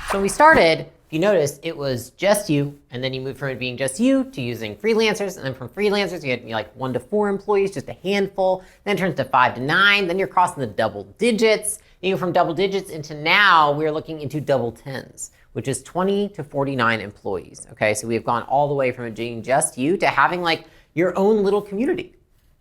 So when we started, if you notice, it was just you, and then you moved from it being just you to using freelancers, and then from freelancers, you had like 1 to 4 employees, just a handful, then it turns to 5 to 9, then you're crossing the double digits. You go from double digits into now, we're looking into double tens, which is 20 to 49 employees, okay? So we've gone all the way from it being just you to having like your own little community,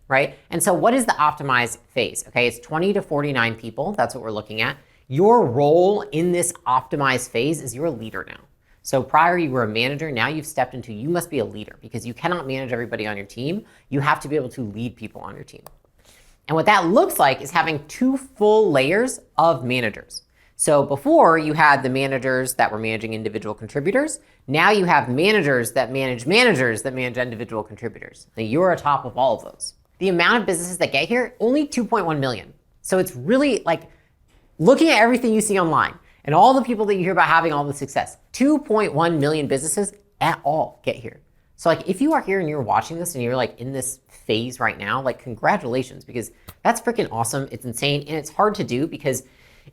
right? And so what is the optimized phase? Okay, it's 20 to 49 people, that's what we're looking at. Your role in this optimized phase is you're a leader now. So prior you were a manager, now you've stepped into you must be a leader because you cannot manage everybody on your team. You have to be able to lead people on your team. And what that looks like is having 2 full layers of managers. So before you had the managers that were managing individual contributors. Now you have managers that manage individual contributors. Now you're atop of all of those. The amount of businesses that get here, only 2.1 million. So it's really like looking at everything you see online and all the people that you hear about having all the success, 2.1 million businesses at all get here. So like if you are here and you're watching this and you're like in this phase right now, like congratulations, because that's freaking awesome. It's insane. And it's hard to do because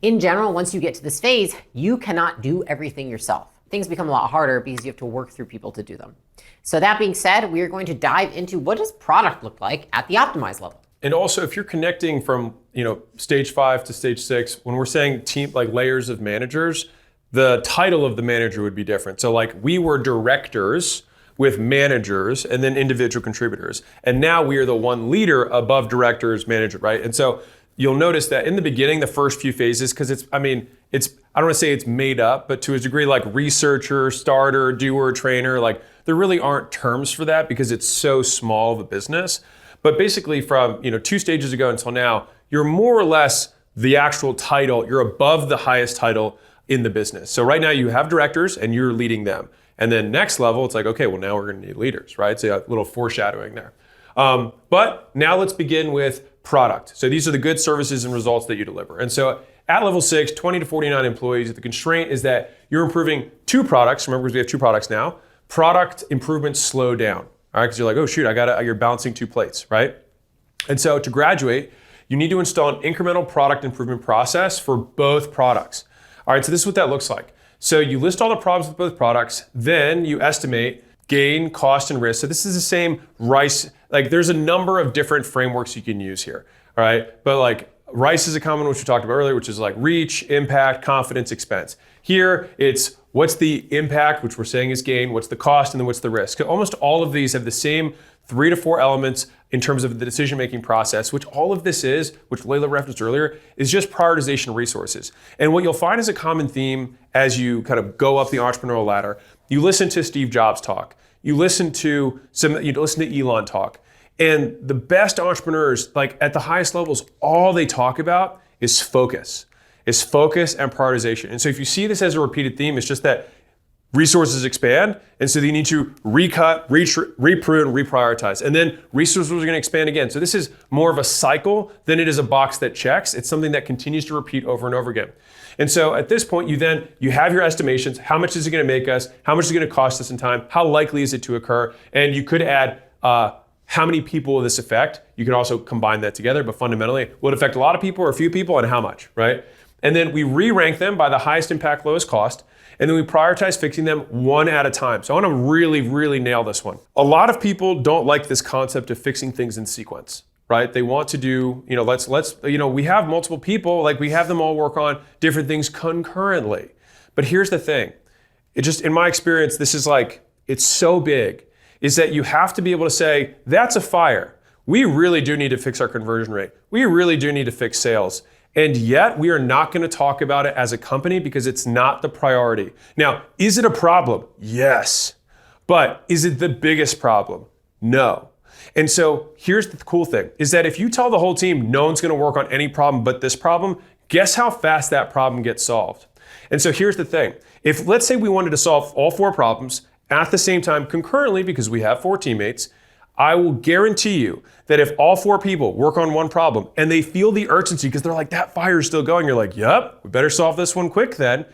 in general, once you get to this phase, you cannot do everything yourself. Things become a lot harder because you have to work through people to do them. So that being said, we are going to dive into what does product look like at the optimized level. And also, if you're connecting from stage 5 to stage 6, when we're saying team like layers of managers, the title of the manager would be different. So like we were directors with managers and then individual contributors, and now we are the one leader above directors, manager, right? And so you'll notice that in the beginning, the first few phases, because I don't want to say it's made up, but to a degree, like researcher, starter, doer, trainer, like there really aren't terms for that because it's so small of a business. But basically from 2 stages ago until now, you're more or less the actual title, you're above the highest title in the business. So right now you have directors and you're leading them. And then next level, it's like, okay, well now we're gonna need leaders, right? So a little foreshadowing there. But now let's begin with product. So these are the goods, services, and results that you deliver. And so at level 6, 20 to 49 employees, the constraint is that you're improving 2 products. Remember, because we have 2 products now. Product improvements slow down, all right? Because you're like, oh shoot, you're balancing 2 plates, right? And so to graduate, you need to install an incremental product improvement process for both products. All right, so this is what that looks like. So you list all the problems with both products, then you estimate gain, cost, and risk. So this is the same RICE, like there's a number of different frameworks you can use here, all right? But like RICE is a common one, which we talked about earlier, which is like reach, impact, confidence, expense. Here, it's what's the impact, which we're saying is gain, what's the cost, and then what's the risk. Almost all of these have the same 3 to 4 elements in terms of the decision-making process, which all of this is, which Layla referenced earlier, is just prioritization of resources. And what you'll find is a common theme as you kind of go up the entrepreneurial ladder. You listen to Steve Jobs talk. You listen to Elon talk. And the best entrepreneurs, like at the highest levels, all they talk about is focus. Is focus and prioritization. And so if you see this as a repeated theme, it's just that resources expand, and so you need to recut, reprune, reprioritize. And then resources are gonna expand again. So this is more of a cycle than it is a box that checks. It's something that continues to repeat over and over again. And so at this point, you have your estimations. How much is it gonna make us? How much is it gonna cost us in time? How likely is it to occur? And you could add how many people will this affect? You can also combine that together, but fundamentally, will it affect a lot of people or a few people, and how much, right? And then we re-rank them by the highest impact, lowest cost. And then we prioritize fixing them one at a time. So I want to really, really nail this one. A lot of people don't like this concept of fixing things in sequence, right? They want to do, we have multiple people, like we have them all work on different things concurrently. But here's the thing. In my experience, this is like, it's so big, is that you have to be able to say, that's a fire. We really do need to fix our conversion rate. We really do need to fix sales. And yet we are not going to talk about it as a company because it's not the priority. Now, is it a problem? Yes. But is it the biggest problem? No. And so here's the cool thing, is that if you tell the whole team no one's going to work on any problem but this problem, guess how fast that problem gets solved? And so here's the thing. If let's say we wanted to solve all 4 problems at the same time concurrently because we have 4 teammates, I will guarantee you that if all 4 people work on one problem and they feel the urgency because they're like, that fire's still going, you're like, yep, we better solve this one quick then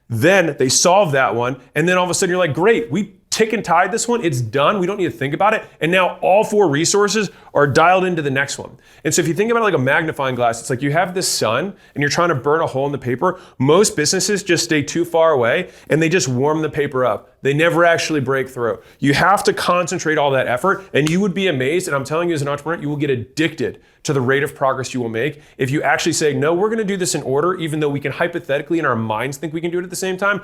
they solve that one. And then all of a sudden you're like, great, we tick and tied this one, it's done. We don't need to think about it. And now all 4 resources are dialed into the next one. And so if you think about it like a magnifying glass, it's like you have this sun and you're trying to burn a hole in the paper. Most businesses just stay too far away and they just warm the paper up. They never actually break through. You have to concentrate all that effort, and you would be amazed, and I'm telling you as an entrepreneur, you will get addicted to the rate of progress you will make if you actually say, no, we're gonna do this in order, even though we can hypothetically in our minds think we can do it at the same time.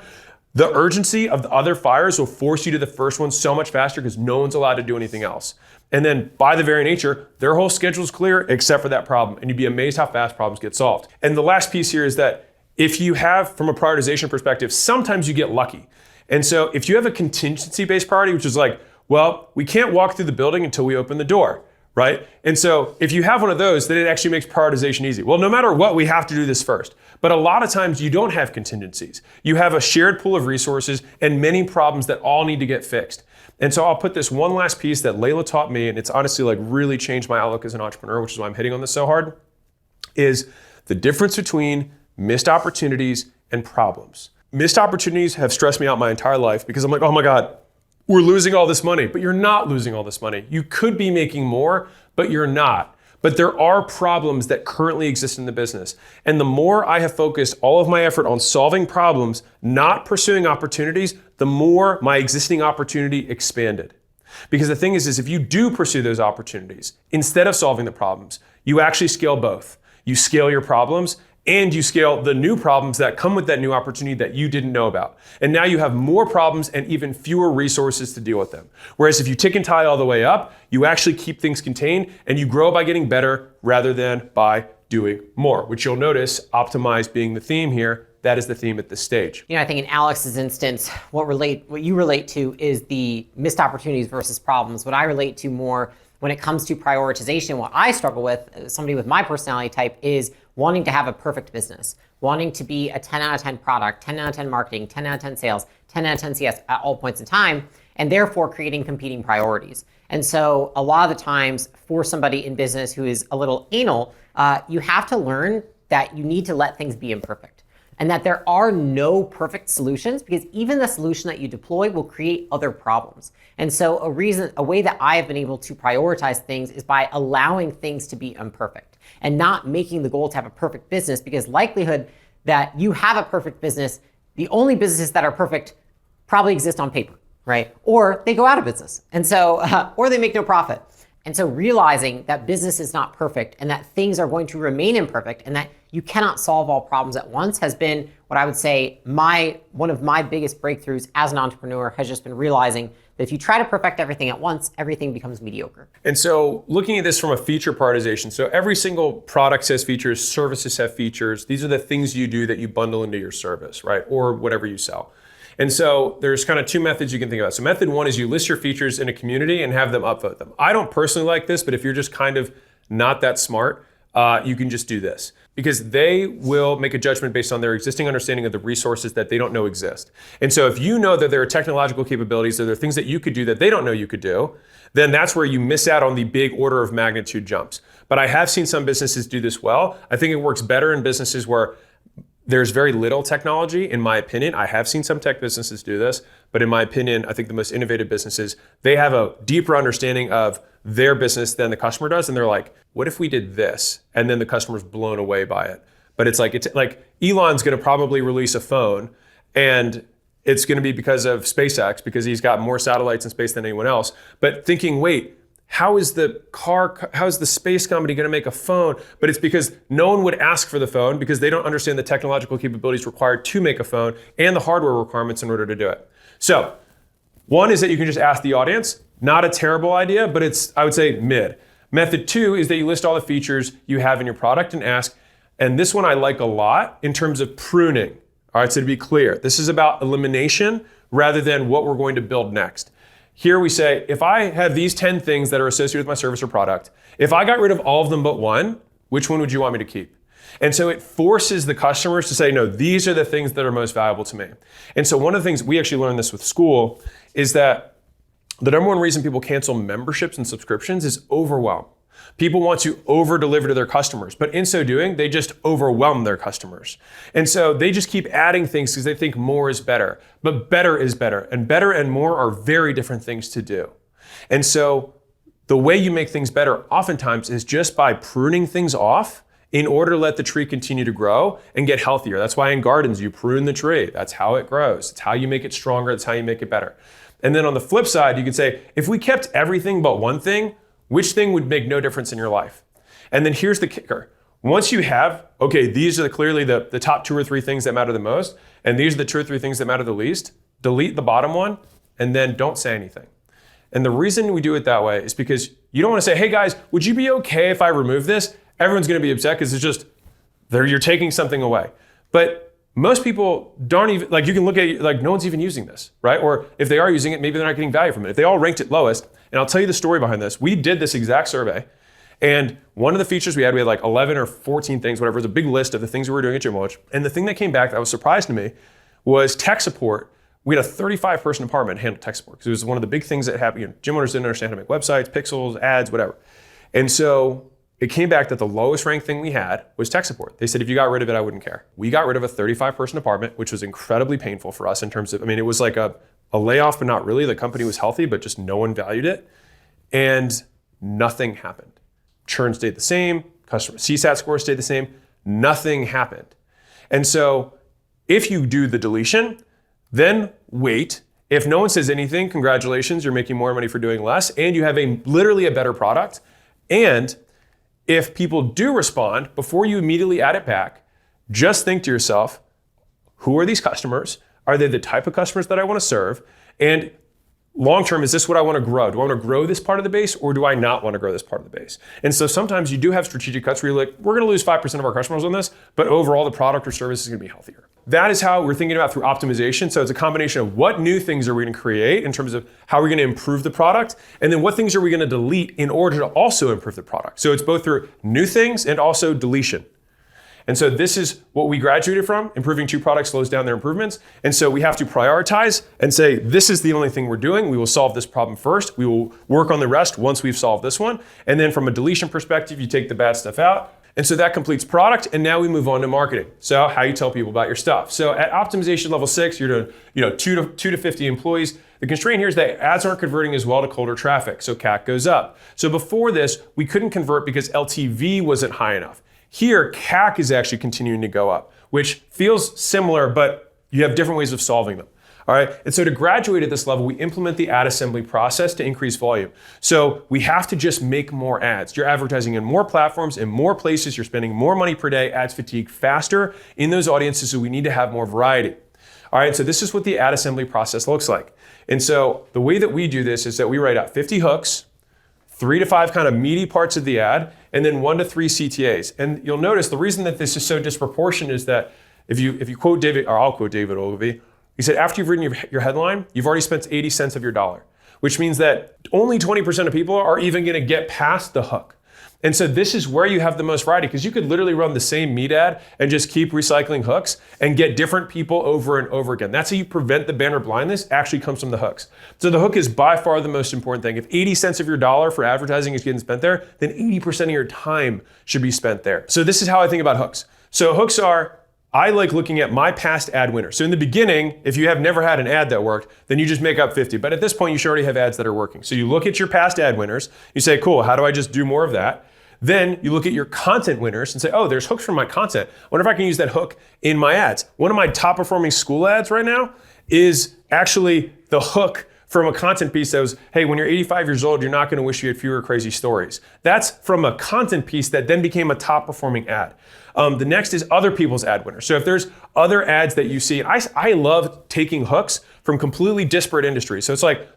The urgency of the other fires will force you to the first one so much faster because no one's allowed to do anything else. And then by the very nature, their whole schedule is clear except for that problem. And you'd be amazed how fast problems get solved. And the last piece here is that if you have, from a prioritization perspective, sometimes you get lucky. And so if you have a contingency-based priority, which is like, well, we can't walk through the building until we open the door, right? And so if you have one of those, then it actually makes prioritization easy. Well, no matter what, we have to do this first. But a lot of times you don't have contingencies. You have a shared pool of resources and many problems that all need to get fixed. And so I'll put this one last piece that Layla taught me, and it's honestly like really changed my outlook as an entrepreneur, which is why I'm hitting on this so hard, is the difference between missed opportunities and problems. Missed opportunities have stressed me out my entire life because I'm like, oh my God, we're losing all this money. But you're not losing all this money. You could be making more, but you're not. But there are problems that currently exist in the business. And the more I have focused all of my effort on solving problems, not pursuing opportunities, the more my existing opportunity expanded. Because the thing is if you do pursue those opportunities, instead of solving the problems, you actually scale both. You scale your problems and you scale the new problems that come with that new opportunity that you didn't know about. And now you have more problems and even fewer resources to deal with them. Whereas if you tick and tie all the way up, you actually keep things contained and you grow by getting better rather than by doing more, which you'll notice optimize being the theme here. That is the theme at this stage. You know, I think in Alex's instance, what you relate to is the missed opportunities versus problems. What I relate to more when it comes to prioritization, what I struggle with, somebody with my personality type, is wanting to have a perfect business, wanting to be a 10 out of 10 product, 10 out of 10 marketing, 10 out of 10 sales, 10 out of 10 CS at all points in time, and therefore creating competing priorities. And so a lot of the times for somebody in business who is a little anal, you have to learn that you need to let things be imperfect. And that there are no perfect solutions, because even the solution that you deploy will create other problems. And so a way that I have been able to prioritize things is by allowing things to be imperfect and not making the goal to have a perfect business, because likelihood that you have a perfect business, the only businesses that are perfect probably exist on paper, right? Or they go out of business. And so, or they make no profit. And so realizing that business is not perfect and that things are going to remain imperfect and that you cannot solve all problems at once has been what I would say one of my biggest breakthroughs as an entrepreneur, has just been realizing that if you try to perfect everything at once, everything becomes mediocre. And so looking at this from a feature prioritization, so every single product has features, services have features. These are the things you do that you bundle into your service, right? Or whatever you sell. And so there's kind of 2 methods you can think about. So method 1 is you list your features in a community and have them upvote them. I don't personally like this, but if you're just kind of not that smart, you can just do this, because they will make a judgment based on their existing understanding of the resources that they don't know exist. And so if you know that there are technological capabilities, that there are things that you could do that they don't know you could do, then that's where you miss out on the big order of magnitude jumps. But I have seen some businesses do this well. I think it works better in businesses where there's very little technology, in my opinion. I have seen some tech businesses do this, but in my opinion, I think the most innovative businesses, they have a deeper understanding of their business than the customer does. And they're like, what if we did this? And then the customer's blown away by it. But it's like Elon's gonna probably release a phone, and it's gonna be because of SpaceX, because he's got more satellites in space than anyone else. But thinking, wait, how is the space company going to make a phone? But it's because no one would ask for the phone because they don't understand the technological capabilities required to make a phone and the hardware requirements in order to do it. So 1 is that you can just ask the audience. Not a terrible idea, but it's, I would say, mid. Method 2 is that you list all the features you have in your product and ask. And this one I like a lot in terms of pruning. All right, so to be clear, this is about elimination rather than what we're going to build next. Here we say, if I have these 10 things that are associated with my service or product, if I got rid of all of them but one, which one would you want me to keep? And so it forces the customers to say, no, these are the things that are most valuable to me. And so one of the things, we actually learned this with school, is that the number one reason people cancel memberships and subscriptions is overwhelm. People want to over deliver to their customers, but in so doing, they just overwhelm their customers. And so they just keep adding things because they think more is better, but better is better, and more are very different things to do. And so the way you make things better oftentimes is just by pruning things off in order to let the tree continue to grow and get healthier. That's why in gardens, you prune the tree. That's how it grows. It's how you make it stronger. That's how you make it better. And then on the flip side, you could say, if we kept everything but one thing, which thing would make no difference in your life? And then here's the kicker. Once you have, okay, these are clearly the top 2 or 3 things that matter the most, and these are the 2 or 3 things that matter the least, delete the bottom one, and then don't say anything. And the reason we do it that way is because you don't want to say, hey guys, would you be okay if I remove this? Everyone's going to be upset because it's just, you're taking something away. But most people don't even, like you can look at it, like no one's even using this, right? Or if they are using it, maybe they're not getting value from it. If they all ranked it lowest, and I'll tell you the story behind this. We did this exact survey, and one of the features we had like 11 or 14 things, whatever. It was a big list of the things we were doing at GymWatch. And the thing that came back that was surprised to me was tech support. We had a 35-person department handle tech support because it was one of the big things that happened. Gym owners didn't understand how to make websites, pixels, ads, whatever. And so it came back that the lowest ranked thing we had was tech support. They said, if you got rid of it, I wouldn't care. We got rid of a 35-person department, which was incredibly painful for us in terms of, it was like a layoff, but not really. The company was healthy, but just no one valued it. And nothing happened. Churn stayed the same. Customer CSAT score stayed the same. Nothing happened. And so if you do the deletion, then wait. If no one says anything, congratulations, you're making more money for doing less, and you have literally a better product. And if people do respond, before you immediately add it back, just think to yourself, who are these customers? Are they the type of customers that I want to serve? And long-term, is this what I want to grow? Do I want to grow this part of the base, or do I not want to grow this part of the base? And so sometimes you do have strategic cuts where you're like, we're going to lose 5% of our customers on this, but overall the product or service is going to be healthier. That is how we're thinking about through optimization. So it's a combination of what new things are we going to create in terms of how we're going to improve the product, and then what things are we going to delete in order to also improve the product. So it's both through new things and also deletion. And so this is what we graduated from. Improving 2 products slows down their improvements. And so we have to prioritize and say, this is the only thing we're doing. We will solve this problem first. We will work on the rest once we've solved this one. And then from a deletion perspective, you take the bad stuff out. And so that completes product. And now we move on to marketing. So how you tell people about your stuff. So at optimization level 6, you're doing 2 to 50 employees. The constraint here is that ads aren't converting as well to colder traffic. So CAC goes up. So before this, we couldn't convert because LTV wasn't high enough. Here, CAC is actually continuing to go up, which feels similar, but you have different ways of solving them. All right. And so to graduate at this level, we implement the ad assembly process to increase volume. So we have to just make more ads. You're advertising in more platforms, in more places. You're spending more money per day, ads fatigue faster in those audiences. So we need to have more variety. All right. So this is what the ad assembly process looks like. And so the way that we do this is that we write out 50 hooks, 3 to 5 kind of meaty parts of the ad, and then 1 to 3 CTAs. And you'll notice the reason that this is so disproportionate is that if you quote David, or I'll quote David Ogilvy, he said, after you've written your headline, you've already spent 80 cents of your dollar, which means that only 20% of people are even going to get past the hook. And so this is where you have the most variety, because you could literally run the same meat ad and just keep recycling hooks and get different people over and over again. That's how you prevent the banner blindness. Actually comes from the hooks. So the hook is by far the most important thing. If 80 cents of your dollar for advertising is getting spent there, then 80% of your time should be spent there. So this is how I think about hooks. So hooks are, I like looking at my past ad winners. So in the beginning, if you have never had an ad that worked, then you just make up 50. But at this point, you should already have ads that are working. So you look at your past ad winners, you say, cool, how do I just do more of that? Then you look at your content winners and say, oh, there's hooks from my content. I wonder if I can use that hook in my ads. One of my top performing school ads right now is actually the hook from a content piece that was, hey, when you're 85 years old, you're not going to wish you had fewer crazy stories. That's from a content piece that then became a top performing ad. The next is other people's ad winners. So if there's other ads that you see, I love taking hooks from completely disparate industries. So it's like,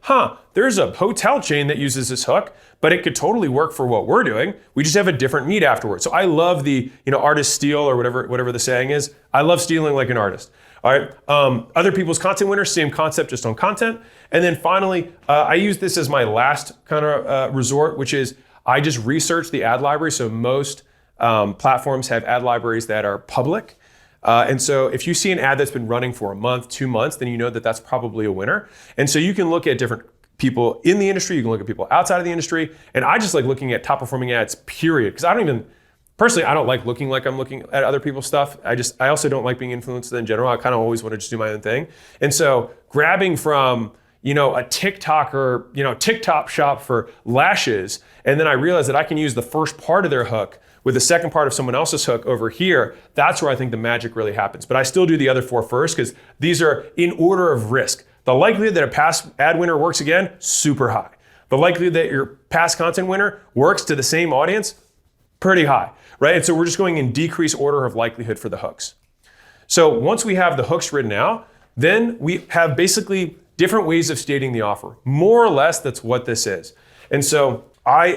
there's a hotel chain that uses this hook, but it could totally work for what we're doing. We just have a different need afterwards. So I love the, artist steal or whatever the saying is. I love stealing like an artist. All right. Other people's content winners, same concept, just on content. And then finally, I use this as my last kind of resort, which is I just research the ad library. So most platforms have ad libraries that are public. And so if you see an ad that's been running for a month, 2 months, then you know that that's probably a winner. And so you can look at different people in the industry, you can look at people outside of the industry. And I just like looking at top performing ads, period. Because personally, I don't like looking like I'm looking at other people's stuff. I also don't like being influenced in general. I kind of always want to just do my own thing. And so grabbing from, a TikToker, TikTok shop for lashes, and then I realized that I can use the first part of their hook with the second part of someone else's hook over here. That's where I think the magic really happens. But I still do the other 4 first because these are in order of risk. The likelihood that a past ad winner works again, super high. The likelihood that your past content winner works to the same audience, pretty high, right? And so we're just going in decrease order of likelihood for the hooks. So once we have the hooks written out, then we have basically different ways of stating the offer. More or less, that's what this is. And so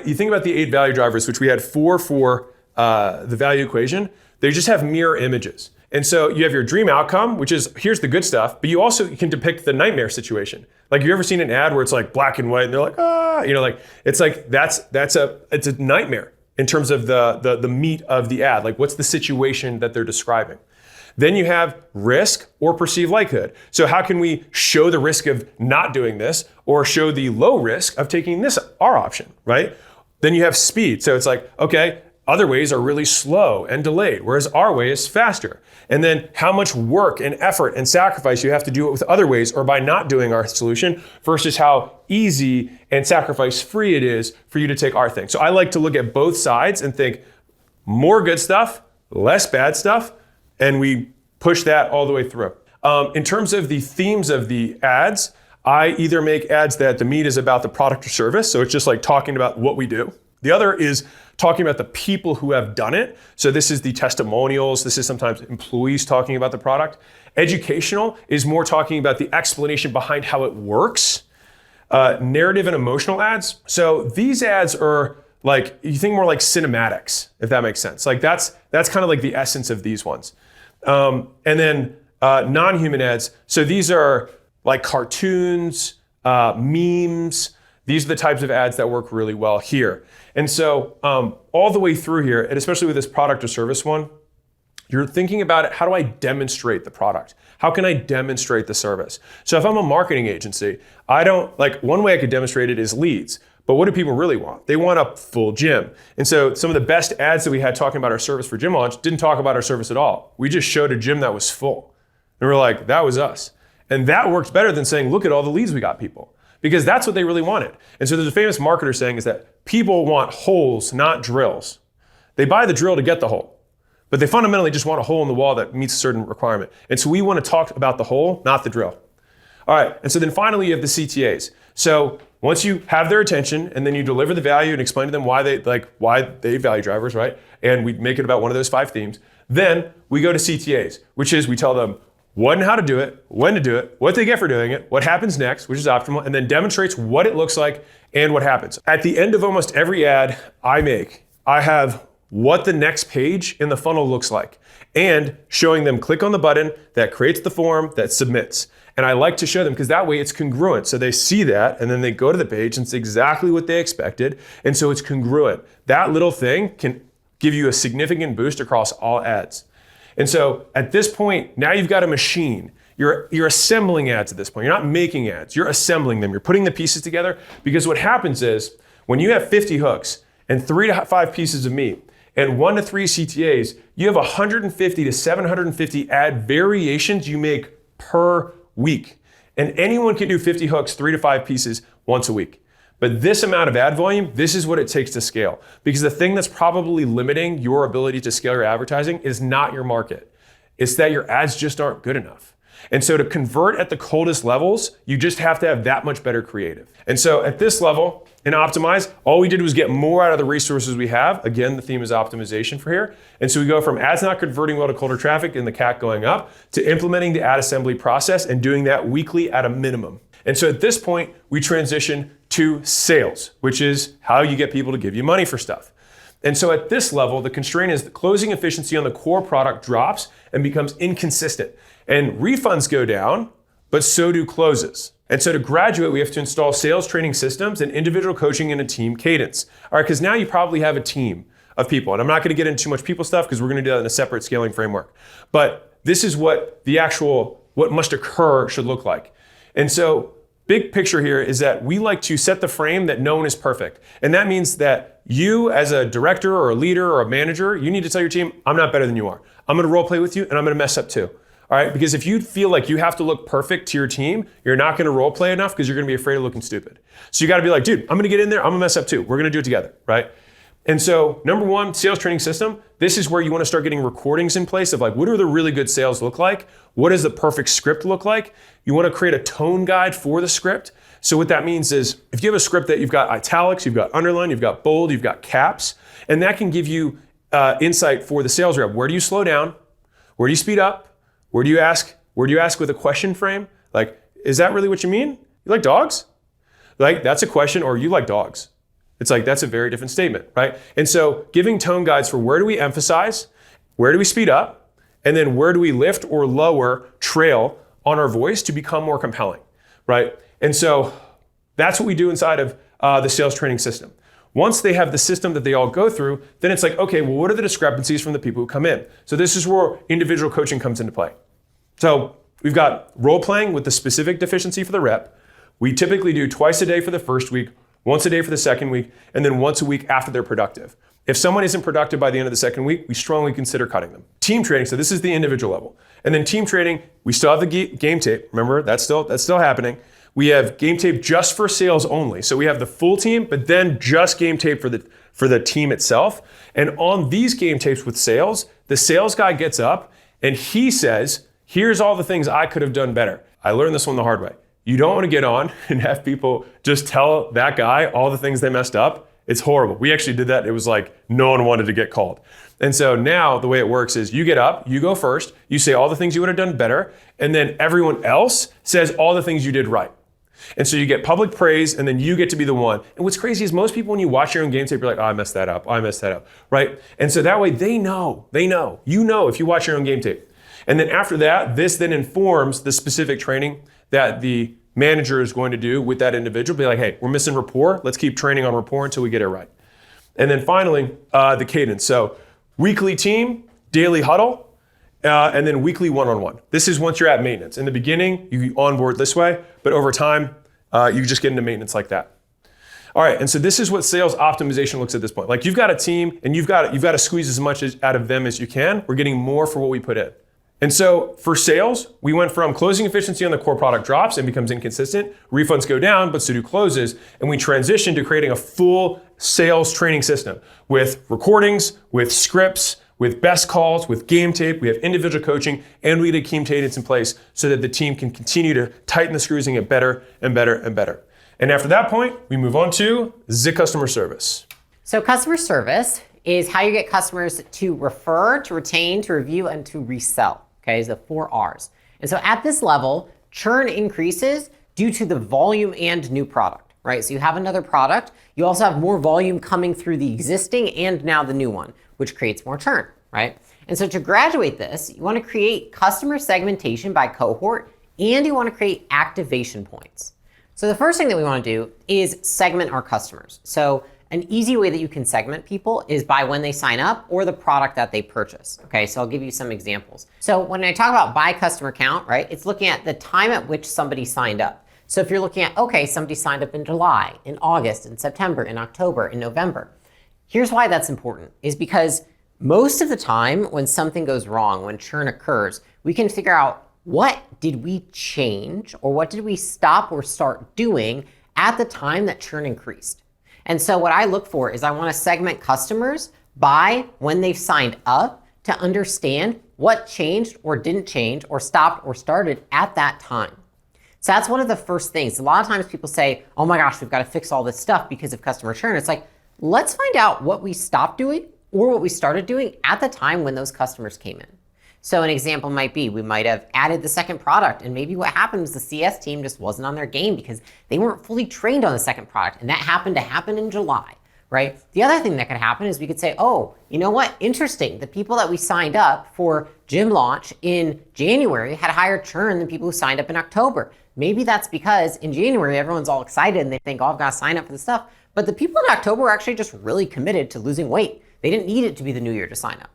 you think about the 8 value drivers, which we had 4 for the value equation. They just have mirror images. And so you have your dream outcome, which is here's the good stuff, but you also can depict the nightmare situation. Like, you ever seen an ad where it's like black and white and they're like, it's like it's a nightmare in terms of the meat of the ad. Like, what's the situation that they're describing? Then you have risk or perceived likelihood. So how can we show the risk of not doing this or show the low risk of taking this, our option, right? Then you have speed. So it's like, okay, other ways are really slow and delayed, whereas our way is faster. And then how much work and effort and sacrifice you have to do it with other ways or by not doing our solution versus how easy and sacrifice-free it is for you to take our thing. So I like to look at both sides and think more good stuff, less bad stuff, and we push that all the way through. In terms of the themes of the ads, I either make ads that the meat is about the product or service, so it's just like talking about what we do. The other is talking about the people who have done it. So this is the testimonials. This is sometimes employees talking about the product. Educational is more talking about the explanation behind how it works. Narrative and emotional ads. So these ads are like, you think more like cinematics, if that makes sense. Like that's kind of like the essence of these ones. And then non-human ads. So these are like cartoons, memes. These are the types of ads that work really well here. And so all the way through here, and especially with this product or service one, you're thinking about it, how do I demonstrate the product? How can I demonstrate the service? So if I'm a marketing agency, one way I could demonstrate it is leads. But what do people really want? They want a full gym. And so some of the best ads that we had talking about our service for Gym Launch didn't talk about our service at all. We just showed a gym that was full. And we're like, that was us. And that worked better than saying, look at all the leads we got, people. Because that's what they really wanted. And so there's a famous marketer saying is that people want holes, not drills. They buy the drill to get the hole, but they fundamentally just want a hole in the wall that meets a certain requirement. And so we want to talk about the hole, not the drill. All right, and so then finally you have the CTAs. So once you have their attention and then you deliver the value and explain to them why they value drivers, right? And we make it about one of those 5 themes. Then we go to CTAs, which is we tell them what and how to do it, when to do it, what they get for doing it, what happens next, which is optimal, and then demonstrates what it looks like and what happens. At the end of almost every ad I make, I have what the next page in the funnel looks like and showing them click on the button that creates the form that submits. And I like to show them because that way it's congruent. So they see that and then they go to the page and it's exactly what they expected. And so it's congruent. That little thing can give you a significant boost across all ads. And so at this point, now you've got a machine. You're assembling ads at this point. You're not making ads, you're assembling them. You're putting the pieces together because what happens is when you have 50 hooks and 3 to 5 pieces of meat and 1 to 3 CTAs, you have 150 to 750 ad variations you make per week. And anyone can do 50 hooks, 3 to 5 pieces once a week. But this amount of ad volume, this is what it takes to scale. Because the thing that's probably limiting your ability to scale your advertising is not your market. It's that your ads just aren't good enough. And so to convert at the coldest levels, you just have to have that much better creative. And so at this level, in Optimize, all we did was get more out of the resources we have. Again, the theme is optimization for here. And so we go from ads not converting well to colder traffic and the CAC going up to implementing the ad assembly process and doing that weekly at a minimum. And so at this point, we transition to sales, which is how you get people to give you money for stuff. And so at this level, the constraint is the closing efficiency on the core product drops and becomes inconsistent. And refunds go down, but so do closes. And so to graduate, we have to install sales training systems and individual coaching in a team cadence. All right, because now you probably have a team of people. And I'm not going to get into too much people stuff because we're going to do that in a separate scaling framework. But this is what the actual, what must occur should look like. And so big picture here is that we like to set the frame that no one is perfect. And that means that you as a director or a leader or a manager, you need to tell your team, I'm not better than you are. I'm gonna role play with you and I'm gonna mess up too. All right, because if you feel like you have to look perfect to your team, you're not gonna role play enough because you're gonna be afraid of looking stupid. So you gotta be like, dude, I'm gonna get in there, I'm gonna mess up too. We're gonna do it together, right? And so number one, sales training system, this is where you wanna start getting recordings in place of like, what do the really good sales look like? What does the perfect script look like? You wanna create a tone guide for the script. So what that means is if you have a script that you've got italics, you've got underline, you've got bold, you've got caps, and that can give you insight for the sales rep. Where do you slow down? Where do you speed up? Where do you ask? Where do you ask with a question frame? Like, is that really what you mean? You like dogs? Like, that's a question, or you like dogs. It's like, that's a very different statement, right? And so giving tone guides for where do we emphasize, where do we speed up, and then where do we lift or lower trail on our voice to become more compelling, right? And so that's what we do inside of the sales training system. Once they have the system that they all go through, then it's like, okay, well, what are the discrepancies from the people who come in? So this is where individual coaching comes into play. So we've got role playing with the specific deficiency for the rep. We typically do twice a day for the first week, once a day for the second week, and then once a week after they're productive. If someone isn't productive by the end of the second week, we strongly consider cutting them. Team training, so this is the individual level. And then team training, we still have the game tape. Remember, that's still happening. We have game tape just for sales only. So we have the full team, but then just game tape for the team itself. And on these game tapes with sales, the sales guy gets up and he says, here's all the things I could have done better. I learned this one the hard way. You don't want to get on and have people just tell that guy all the things they messed up. It's horrible. We actually did that. It was like no one wanted to get called. And so now the way it works is you get up, you go first, you say all the things you would have done better, and then everyone else says all the things you did right. And so you get public praise, and then you get to be the one. And what's crazy is most people, when you watch your own game tape, you're like, oh, I messed that up, right? And so that way you know if you watch your own game tape. And then after that, this then informs the specific training that the manager is going to do with that individual. Be like, hey, we're missing rapport. Let's keep training on rapport until we get it right. And then finally, the cadence. So weekly team, daily huddle, and then weekly one-on-one. This is once you're at maintenance. In the beginning, you onboard this way, but over time, you just get into maintenance like that. All right, and so this is what sales optimization looks at this point. Like you've got a team, and you've got to squeeze as much out of them as you can. We're getting more for what we put in. And so for sales, we went from closing efficiency on the core product drops and becomes inconsistent. Refunds go down, but so do closes. And we transition to creating a full sales training system with recordings, with scripts, with best calls, with game tape. We have individual coaching, and we get a team cadence in place so that the team can continue to tighten the screws and get better and better and better. And after that point, we move on to the customer service. So customer service is how you get customers to refer, to retain, to review, and to resell. Okay, is the 4 R's. And so at this level, churn increases due to the volume and new product, right? So you have another product, you also have more volume coming through the existing and now the new one, which creates more churn, right? And so to graduate this, you want to create customer segmentation by cohort, and you want to create activation points. So the first thing that we want to do is segment our customers. So an easy way that you can segment people is by when they sign up or the product that they purchase. Okay, so I'll give you some examples. So when I talk about by customer count, right, it's looking at the time at which somebody signed up. So if you're looking at, okay, somebody signed up in July, in August, in September, in October, in November. Here's why that's important, is because most of the time when something goes wrong, when churn occurs, we can figure out what did we change or what did we stop or start doing at the time that churn increased. And so what I look for is I want to segment customers by when they've signed up to understand what changed or didn't change or stopped or started at that time. So that's one of the first things. A lot of times people say, oh my gosh, we've got to fix all this stuff because of customer churn. It's like, let's find out what we stopped doing or what we started doing at the time when those customers came in. So an example might be, we might have added the second product, and maybe what happened was the CS team just wasn't on their game because they weren't fully trained on the second product, and that happened to happen in July, right? The other thing that could happen is we could say, oh, you know what? Interesting. The people that we signed up for gym launch in January had higher churn than people who signed up in October. Maybe that's because in January, everyone's all excited and they think, oh, I've got to sign up for this stuff. But the people in October were actually just really committed to losing weight. They didn't need it to be the new year to sign up.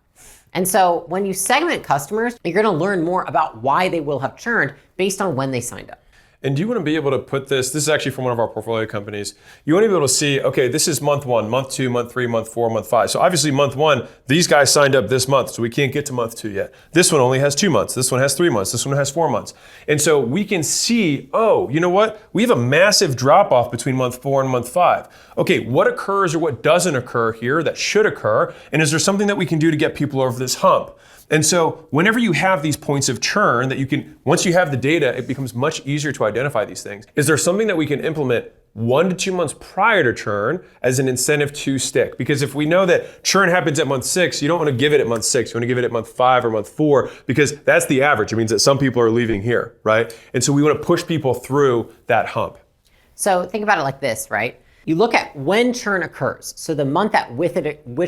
And so when you segment customers, you're going to learn more about why they will have churned based on when they signed up. And you want to be able to put this is actually from one of our portfolio companies. You want to be able to see, okay, this is month 1, month 2, month 3, month 4, month 5. So obviously month 1, these guys signed up this month, so we can't get to month 2 yet. This one only has 2 months. This one has 3 months. This one has 4 months. And so we can see, oh, you know what? We have a massive drop off between month 4 and month 5. Okay, what occurs or what doesn't occur here that should occur? And is there something that we can do to get people over this hump? And so whenever you have these points of churn that you can, once you have the data, it becomes much easier to identify these things. Is there something that we can implement 1 to 2 months prior to churn as an incentive to stick? Because if we know that churn happens at month 6, you don't want to give it at month 6. You want to give it at month 5 or month 4 because that's the average. It means that some people are leaving here, right? And so we want to push people through that hump. So think about it like this, right? You look at when churn occurs. So the month at which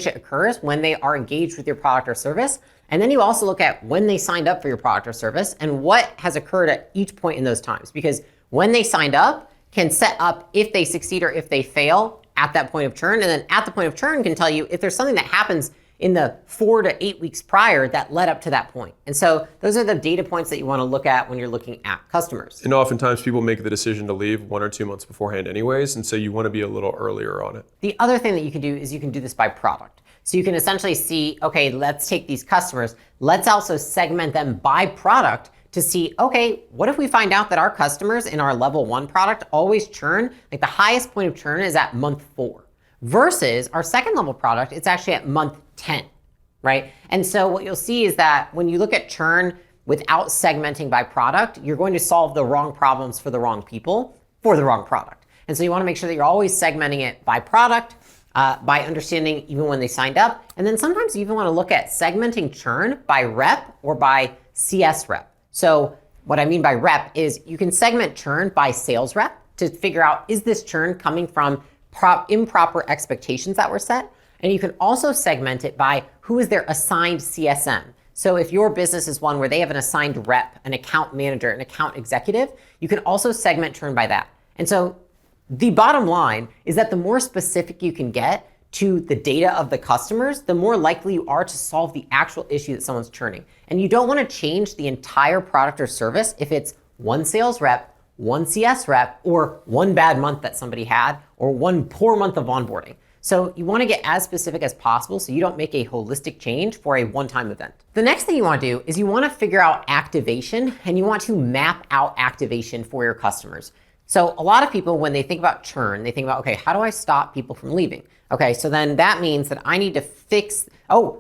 it occurs, when they are engaged with your product or service. And then you also look at when they signed up for your product or service and what has occurred at each point in those times. Because when they signed up can set up if they succeed or if they fail at that point of churn. And then at the point of churn can tell you if there's something that happens in the 4 to 8 weeks prior that led up to that point. And so those are the data points that you want to look at when you're looking at customers. And oftentimes people make the decision to leave 1 or 2 months beforehand anyways. And so you want to be a little earlier on it. The other thing that you can do is you can do this by product. So you can essentially see, okay, let's take these customers. Let's also segment them by product to see, okay, what if we find out that our customers in our level 1 product always churn, like the highest point of churn is at month 4 versus our second level product, it's actually at month 10, right? And so what you'll see is that when you look at churn without segmenting by product, you're going to solve the wrong problems for the wrong people for the wrong product. And so you want to make sure that you're always segmenting it by product, by understanding even when they signed up. And then sometimes you even want to look at segmenting churn by rep or by CS rep. So what I mean by rep is you can segment churn by sales rep to figure out, is this churn coming from improper expectations that were set? And you can also segment it by who is their assigned CSM. So if your business is one where they have an assigned rep, an account manager, an account executive, you can also segment churn by that. And so the bottom line is that the more specific you can get to the data of the customers, the more likely you are to solve the actual issue that someone's churning. And you don't want to change the entire product or service if it's 1 sales rep, 1 CS rep, or 1 bad month that somebody had, or 1 poor month of onboarding. So you want to get as specific as possible so you don't make a holistic change for a one-time event. The next thing you want to do is you want to figure out activation, and you want to map out activation for your customers. So a lot of people, when they think about churn, they think about, okay, how do I stop people from leaving? Okay, so then that means that I need to fix,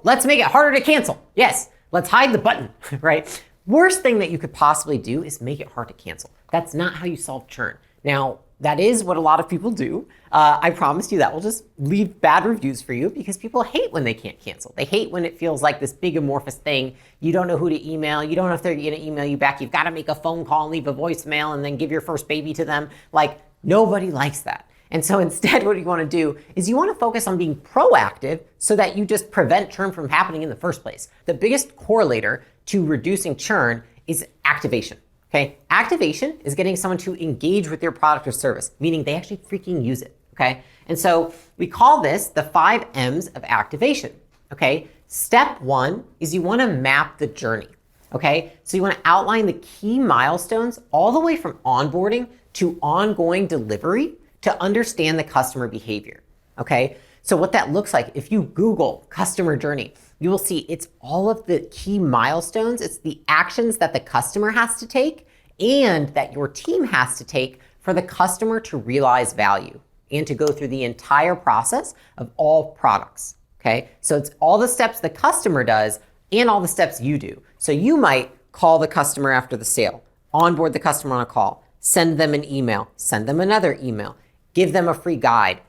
let's make it harder to cancel. Yes, let's hide the button, right? Worst thing that you could possibly do is make it hard to cancel. That's not how you solve churn. Now, that is what a lot of people do. I promise you that will just leave bad reviews for you because people hate when they can't cancel. They hate when it feels like this big amorphous thing. You don't know who to email. You don't know if they're going to email you back. You've got to make a phone call and leave a voicemail and then give your first baby to them. Like, nobody likes that. And so instead, what you want to do is you want to focus on being proactive so that you just prevent churn from happening in the first place. The biggest correlator to reducing churn is activation. Okay, activation is getting someone to engage with your product or service, meaning they actually freaking use it. Okay, and so we call this the 5 M's of activation. Okay, step 1 is you want to map the journey. Okay, so you want to outline the key milestones all the way from onboarding to ongoing delivery to understand the customer behavior. Okay, so what that looks like, if you Google customer journey, you will see it's all of the key milestones. It's the actions that the customer has to take and that your team has to take for the customer to realize value and to go through the entire process of all products. Okay, so it's all the steps the customer does and all the steps you do. So you might call the customer after the sale, onboard the customer on a call, send them an email, send them another email, give them a free guide,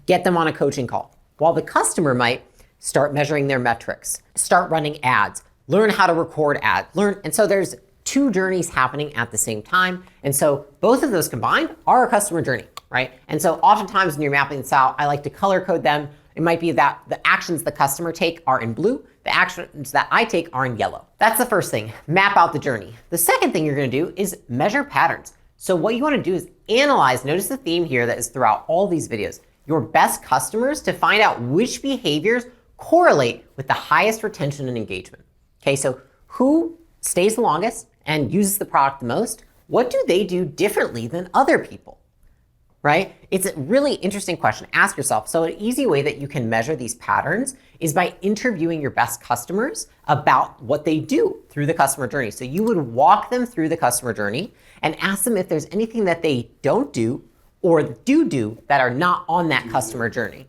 get them on a coaching call. While the customer might start measuring their metrics, start running ads, learn how to record ads, and so there's 2 journeys happening at the same time. And so both of those combined are a customer journey, right? And so oftentimes when you're mapping this out, I like to color code them. It might be that the actions the customer take are in blue, the actions that I take are in yellow. That's the first thing, map out the journey. The second thing you're gonna do is measure patterns. So what you wanna do is analyze, notice the theme here that is throughout all these videos, your best customers to find out which behaviors correlate with the highest retention and engagement. Okay, so who stays the longest and uses the product the most? what do they do differently than other people? Right? It's a really interesting question. Ask yourself. So an easy way that you can measure these patterns is by interviewing your best customers about what they do through the customer journey. So you would walk them through the customer journey and ask them if there's anything that they don't do or do that are not on that customer journey.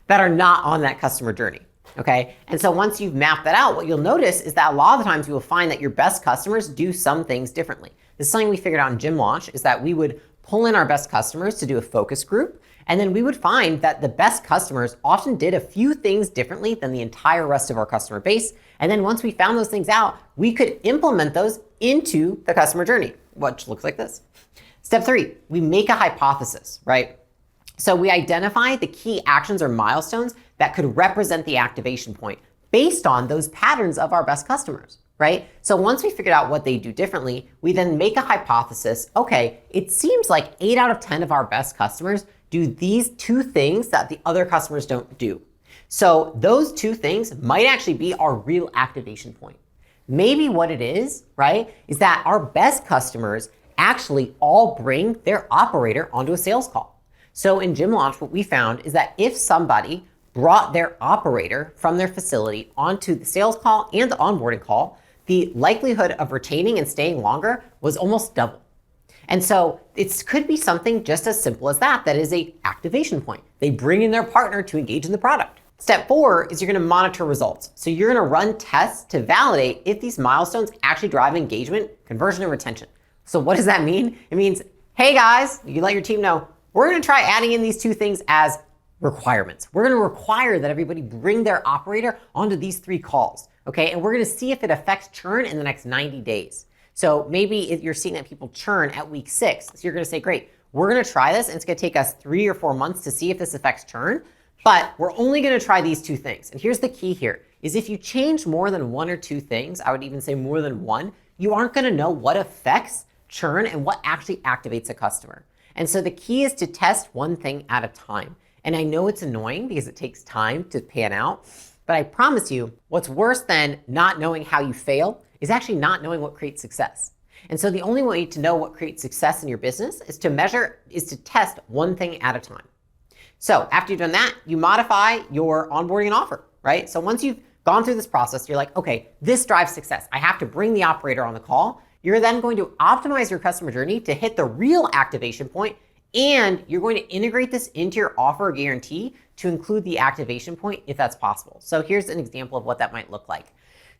That are not on that customer journey. Okay. And so once you've mapped that out, what you'll notice is that a lot of the times you will find that your best customers do some things differently. This is something we figured out in Gym Launch, is that we would pull in our best customers to do a focus group. And then we would find that the best customers often did a few things differently than the entire rest of our customer base. And then once we found those things out, we could implement those into the customer journey, which looks like this. Step 3, we make a hypothesis, right? So we identify the key actions or milestones that could represent the activation point based on those patterns of our best customers, right? So once we figured out what they do differently, we then make a hypothesis. Okay, it seems like 8 out of 10 of our best customers do these 2 things that the other customers don't do. So those 2 things might actually be our real activation point. Maybe what it is, right, is that our best customers actually all bring their operator onto a sales call. So in Gym Launch, what we found is that if somebody brought their operator from their facility onto the sales call and the onboarding call, the likelihood of retaining and staying longer was almost double. And so it could be something just as simple as that is a activation point. They bring in their partner to engage in the product. Step 4 is you're going to monitor results. So you're going to run tests to validate if these milestones actually drive engagement, conversion, and retention. So what does that mean? It means, hey guys, you let your team know, we're going to try adding in these 2 things as requirements. We're going to require that everybody bring their operator onto these 3 calls. Okay, and we're going to see if it affects churn in the next 90 days. So maybe if you're seeing that people churn at week 6, so you're going to say, great, we're going to try this, and it's going to take us 3 or 4 months to see if this affects churn, but we're only going to try these 2 things. And here's the key here, is if you change more than 1 or 2 things, I would even say more than 1, you aren't going to know what affects churn and what actually activates a customer. And so the key is to test 1 thing at a time. And I know it's annoying because it takes time to pan out, but I promise you, what's worse than not knowing how you fail is actually not knowing what creates success. And so the only way to know what creates success in your business is to test 1 thing at a time. So after you've done that, you modify your onboarding and offer, right? So once you've gone through this process, you're like, okay, this drives success. I have to bring the operator on the call. You're then going to optimize your customer journey to hit the real activation point, and you're going to integrate this into your offer guarantee to include the activation point if that's possible. So here's an example of what that might look like.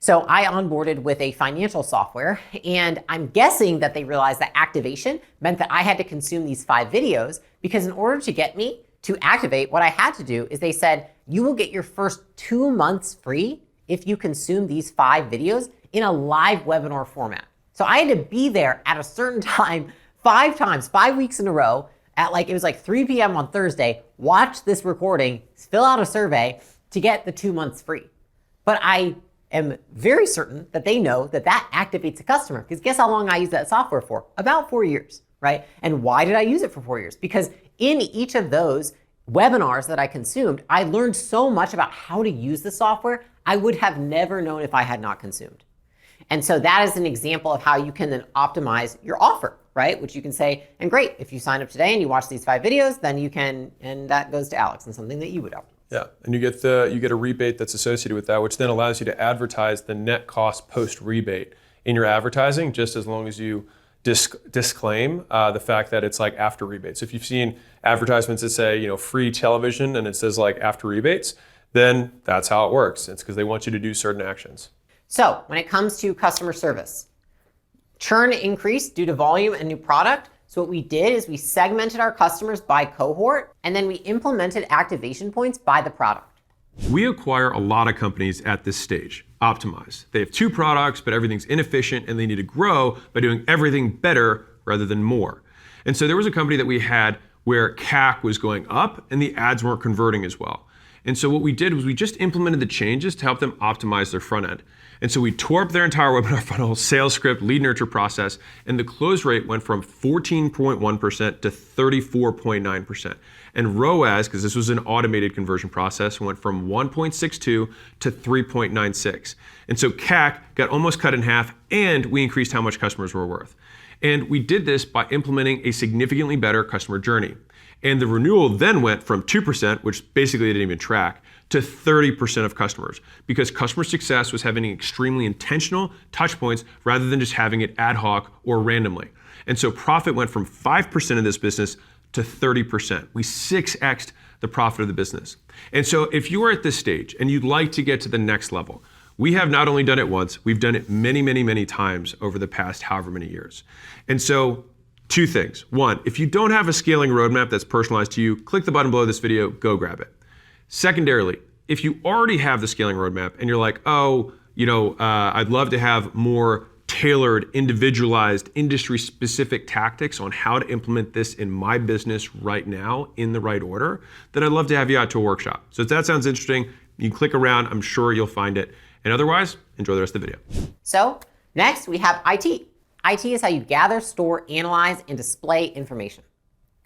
So I onboarded with a financial software, and I'm guessing that they realized that activation meant that I had to consume these 5 videos, because in order to get me to activate, what I had to do is they said, you will get your first 2 months free if you consume these 5 videos in a live webinar format. So I had to be there at a certain time, 5 times, 5 weeks in a row, at it was like 3 p.m. on Thursday, watch this recording, fill out a survey to get the 2 months free. But I am very certain that they know that that activates a customer, because guess how long I used that software for? About 4 years, right? And why did I use it for 4 years? Because in each of those webinars that I consumed, I learned so much about how to use the software I would have never known if I had not consumed. And so that is an example of how you can then optimize your offer, right? Which you can say, and great, if you sign up today and you watch these 5 videos, then you can, and that goes to Alex and something that you would optimize. Yeah, and you get a rebate that's associated with that, which then allows you to advertise the net cost post rebate in your advertising, just as long as you disclaim the fact that it's like after rebates. If you've seen advertisements that say, free television, and it says like after rebates, then that's how it works. It's because they want you to do certain actions. So when it comes to customer service, churn increased due to volume and new product. So what we did is we segmented our customers by cohort, and then we implemented activation points by the product. We acquire a lot of companies at this stage, optimized. They have 2 products, but everything's inefficient, and they need to grow by doing everything better rather than more. And so there was a company that we had where CAC was going up and the ads weren't converting as well. And so what we did was we just implemented the changes to help them optimize their front end. And so we tore up their entire webinar funnel, sales script, lead nurture process, and the close rate went from 14.1% to 34.9%. And ROAS, because this was an automated conversion process, went from 1.62 to 3.96. And so CAC got almost cut in half, and we increased how much customers were worth. And we did this by implementing a significantly better customer journey. And the renewal then went from 2%, which basically they didn't even track, to 30% of customers, because customer success was having extremely intentional touch points rather than just having it ad hoc or randomly. And so profit went from 5% of this business to 30%. We 6x'd the profit of the business. And so if you are at this stage and you'd like to get to the next level, we have not only done it once, we've done it many, many, many times over the past however many years. And so two things. One, if you don't have a scaling roadmap that's personalized to you, click the button below this video, go grab it. Secondarily, if you already have the scaling roadmap and you're like, I'd love to have more tailored, individualized, industry-specific tactics on how to implement this in my business right now in the right order, then I'd love to have you out to a workshop. So if that sounds interesting, you can click around, I'm sure you'll find it. And otherwise, enjoy the rest of the video. So next we have IT. IT is how you gather, store, analyze, and display information,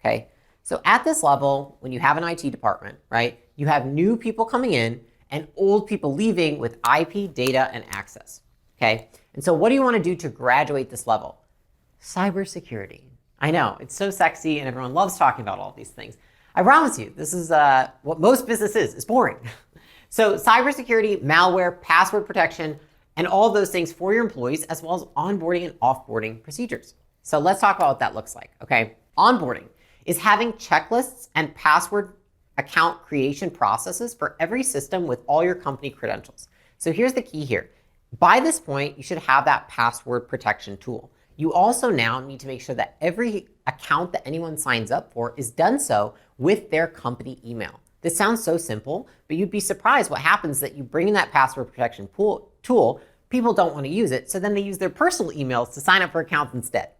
okay? So at this level, when you have an IT department, right, you have new people coming in and old people leaving with IP, data, and access, okay? And so what do you want to do to graduate this level? Cybersecurity. I know, it's so sexy and everyone loves talking about all these things. I promise you, this is what most business is. It's boring. So cybersecurity, malware, password protection, and all those things for your employees, as well as onboarding and offboarding procedures. So let's talk about what that looks like, okay? Onboarding is having checklists and password account creation processes for every system with all your company credentials. So here's the key here. By this point, you should have that password protection tool. You also now need to make sure that every account that anyone signs up for is done so with their company email. This sounds so simple, but you'd be surprised what happens that you bring in that password protection tool, people don't want to use it, so then they use their personal emails to sign up for accounts instead.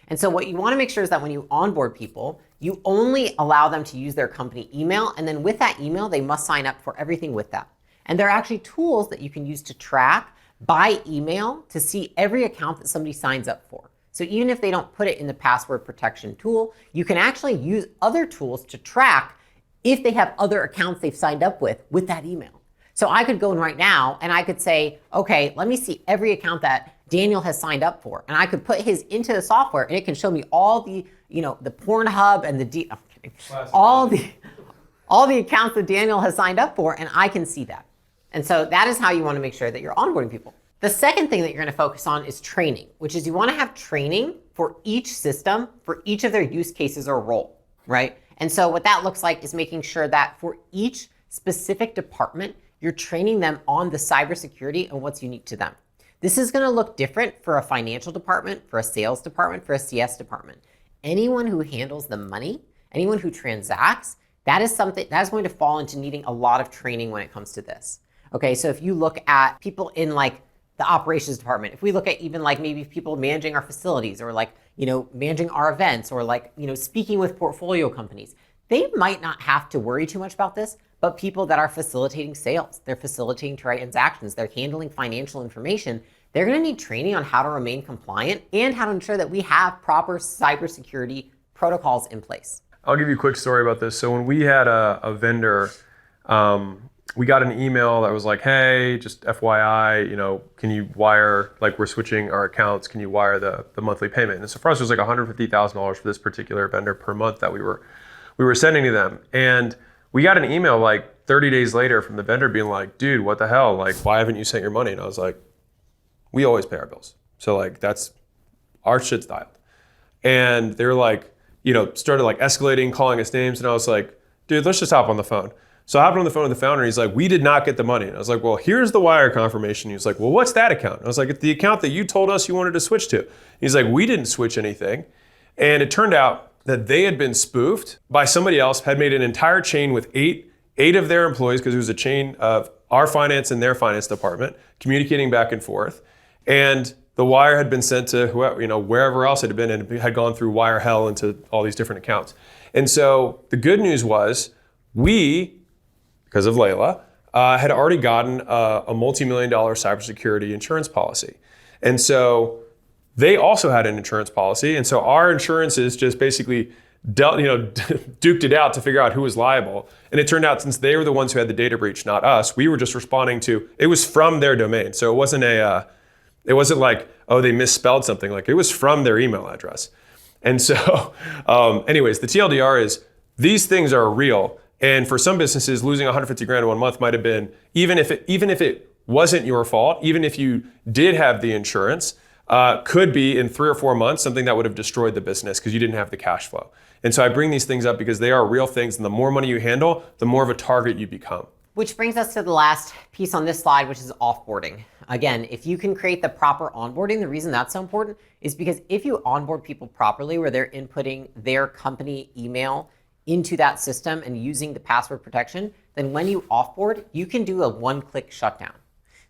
And so what you want to make sure is that when you onboard people, you only allow them to use their company email, and then with that email, they must sign up for everything with that. And there are actually tools that you can use to track by email to see every account that somebody signs up for. So even if they don't put it in the password protection tool, you can actually use other tools to track if they have other accounts they've signed up with that email. So I could go in right now and I could say, okay, let me see every account that Daniel has signed up for. And I could put his into the software and it can show me all the, the Pornhub and I'm kidding. All the accounts that Daniel has signed up for, and I can see that. And so that is how you want to make sure that you're onboarding people. The second thing that you're going to focus on is training, which is you want to have training for each system, for each of their use cases or role, right? And so what that looks like is making sure that for each specific department, you're training them on the cybersecurity and what's unique to them. This is going to look different for a financial department, for a sales department, for a CS department. Anyone who handles the money, anyone who transacts, that is something that is going to fall into needing a lot of training when it comes to this. Okay, so if you look at people in like the operations department, if we look at even like maybe people managing our facilities or like, managing our events or like, speaking with portfolio companies, they might not have to worry too much about this, but people that are facilitating sales, they're facilitating transactions, they're handling financial information, they're going to need training on how to remain compliant and how to ensure that we have proper cybersecurity protocols in place. I'll give you a quick story about this. So when we had a vendor, we got an email that was like, hey, just FYI, can you wire, like we're switching our accounts, can you wire the monthly payment? And so for us, it was like $150,000 for this particular vendor per month that we were sending to them. And we got an email like 30 days later from the vendor being like, dude, what the hell? Like, why haven't you sent your money? And I was like, we always pay our bills. So like, that's, our shit's dialed. And they were like, started like escalating, calling us names. And I was like, dude, let's just hop on the phone. So I hopped on the phone with the founder and he's like, we did not get the money. And I was like, well, here's the wire confirmation. He was like, well, what's that account? And I was like, it's the account that you told us you wanted to switch to. He's like, we didn't switch anything. And it turned out that they had been spoofed by somebody else, had made an entire chain with eight of their employees, because it was a chain of our finance and their finance department communicating back and forth. And the wire had been sent to whoever, wherever else it had been, and it had gone through wire hell into all these different accounts. And so the good news was we because of Layla, had already gotten a multi-million-dollar cybersecurity insurance policy. And so they also had an insurance policy. And so our insurances just basically duked it out to figure out who was liable. And it turned out, since they were the ones who had the data breach, not us, we were just responding to, it was from their domain. So it wasn't like, oh, they misspelled something. Like, it was from their email address. And so anyways, the TLDR is, these things are real. And for some businesses, losing 150 grand in 1 month might have been, even if it wasn't your fault, even if you did have the insurance, could be in 3 or 4 months something that would have destroyed the business because you didn't have the cash flow. And so I bring these things up because they are real things, and the more money you handle, the more of a target you become. Which brings us to the last piece on this slide, which is offboarding. Again, if you can create the proper onboarding, the reason that's so important is because if you onboard people properly, where they're inputting their company email into that system and using the password protection, then when you offboard, you can do a one-click shutdown.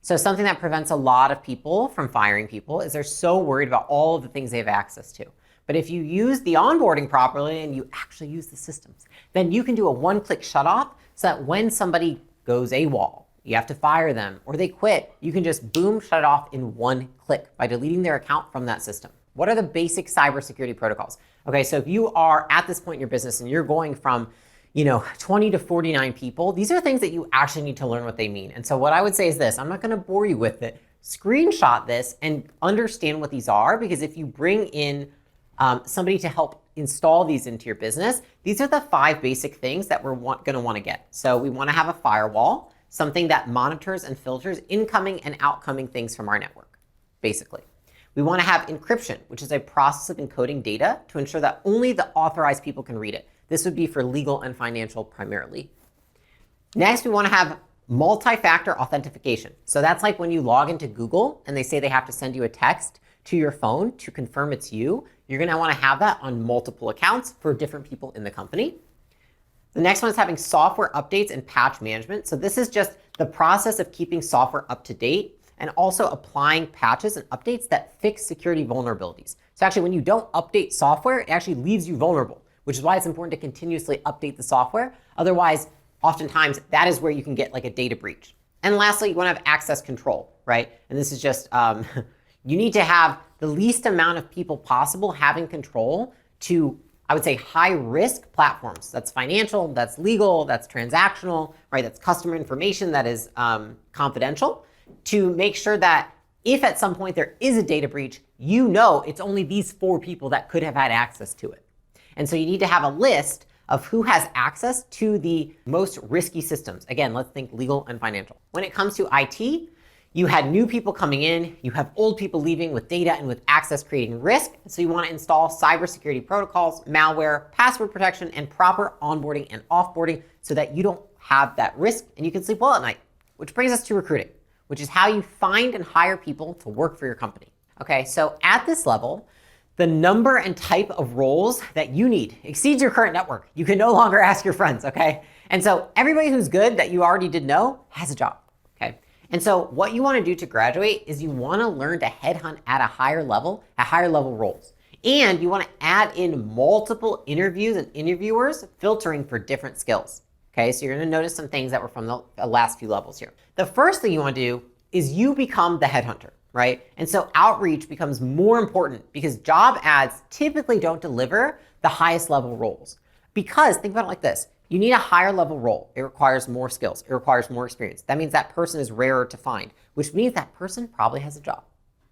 So something that prevents a lot of people from firing people is they're so worried about all of the things they have access to. But if you use the onboarding properly and you actually use the systems, then you can do a one-click shut off so that when somebody goes AWOL, you have to fire them, or they quit, you can just boom, shut it off in one click by deleting their account from that system. What are the basic cybersecurity protocols? Okay, so if you are at this point in your business and you're going from 20 to 49 people, these are things that you actually need to learn what they mean. And so what I would say is this, I'm not gonna bore you with it, screenshot this and understand what these are, because if you bring in somebody to help install these into your business, these are the 5 basic things that we're gonna wanna get. So we wanna have a firewall, something that monitors and filters incoming and outgoing things from our network, basically. We wanna have encryption, which is a process of encoding data to ensure that only the authorized people can read it. This would be for legal and financial primarily. Next, we wanna have multi-factor authentication. So that's like when you log into Google and they say they have to send you a text to your phone to confirm it's you. You're gonna wanna have that on multiple accounts for different people in the company. The next one is having software updates and patch management. So this is just the process of keeping software up to date and also applying patches and updates that fix security vulnerabilities. So actually, when you don't update software, it actually leaves you vulnerable, which is why it's important to continuously update the software. Otherwise, oftentimes, that is where you can get like a data breach. And lastly, you wanna have access control, right? And this is just, you need to have the least amount of people possible having control to, I would say, high risk platforms. That's financial, that's legal, that's transactional, right? That's customer information that is confidential, to make sure that if at some point there is a data breach, it's only these 4 people that could have had access to it. And so you need to have a list of who has access to the most risky systems. Again, let's think legal and financial. When it comes to IT, you had new people coming in, you have old people leaving with data and with access creating risk. So you want to install cybersecurity protocols, malware, password protection, and proper onboarding and offboarding so that you don't have that risk and you can sleep well at night. Which brings us to recruiting, which is how you find and hire people to work for your company. Okay, so at this level, the number and type of roles that you need exceeds your current network. You can no longer ask your friends, okay? And so everybody who's good that you already did know has a job, okay? And so what you wanna do to graduate is you wanna learn to headhunt at a higher level roles. And you wanna add in multiple interviews and interviewers filtering for different skills, okay? So you're gonna notice some things that were from the last few levels here. The first thing you wanna do is you become the headhunter, right? And so outreach becomes more important because job ads typically don't deliver the highest level roles. Because think about it like this, you need a higher level role. It requires more skills. It requires more experience. That means that person is rarer to find, which means that person probably has a job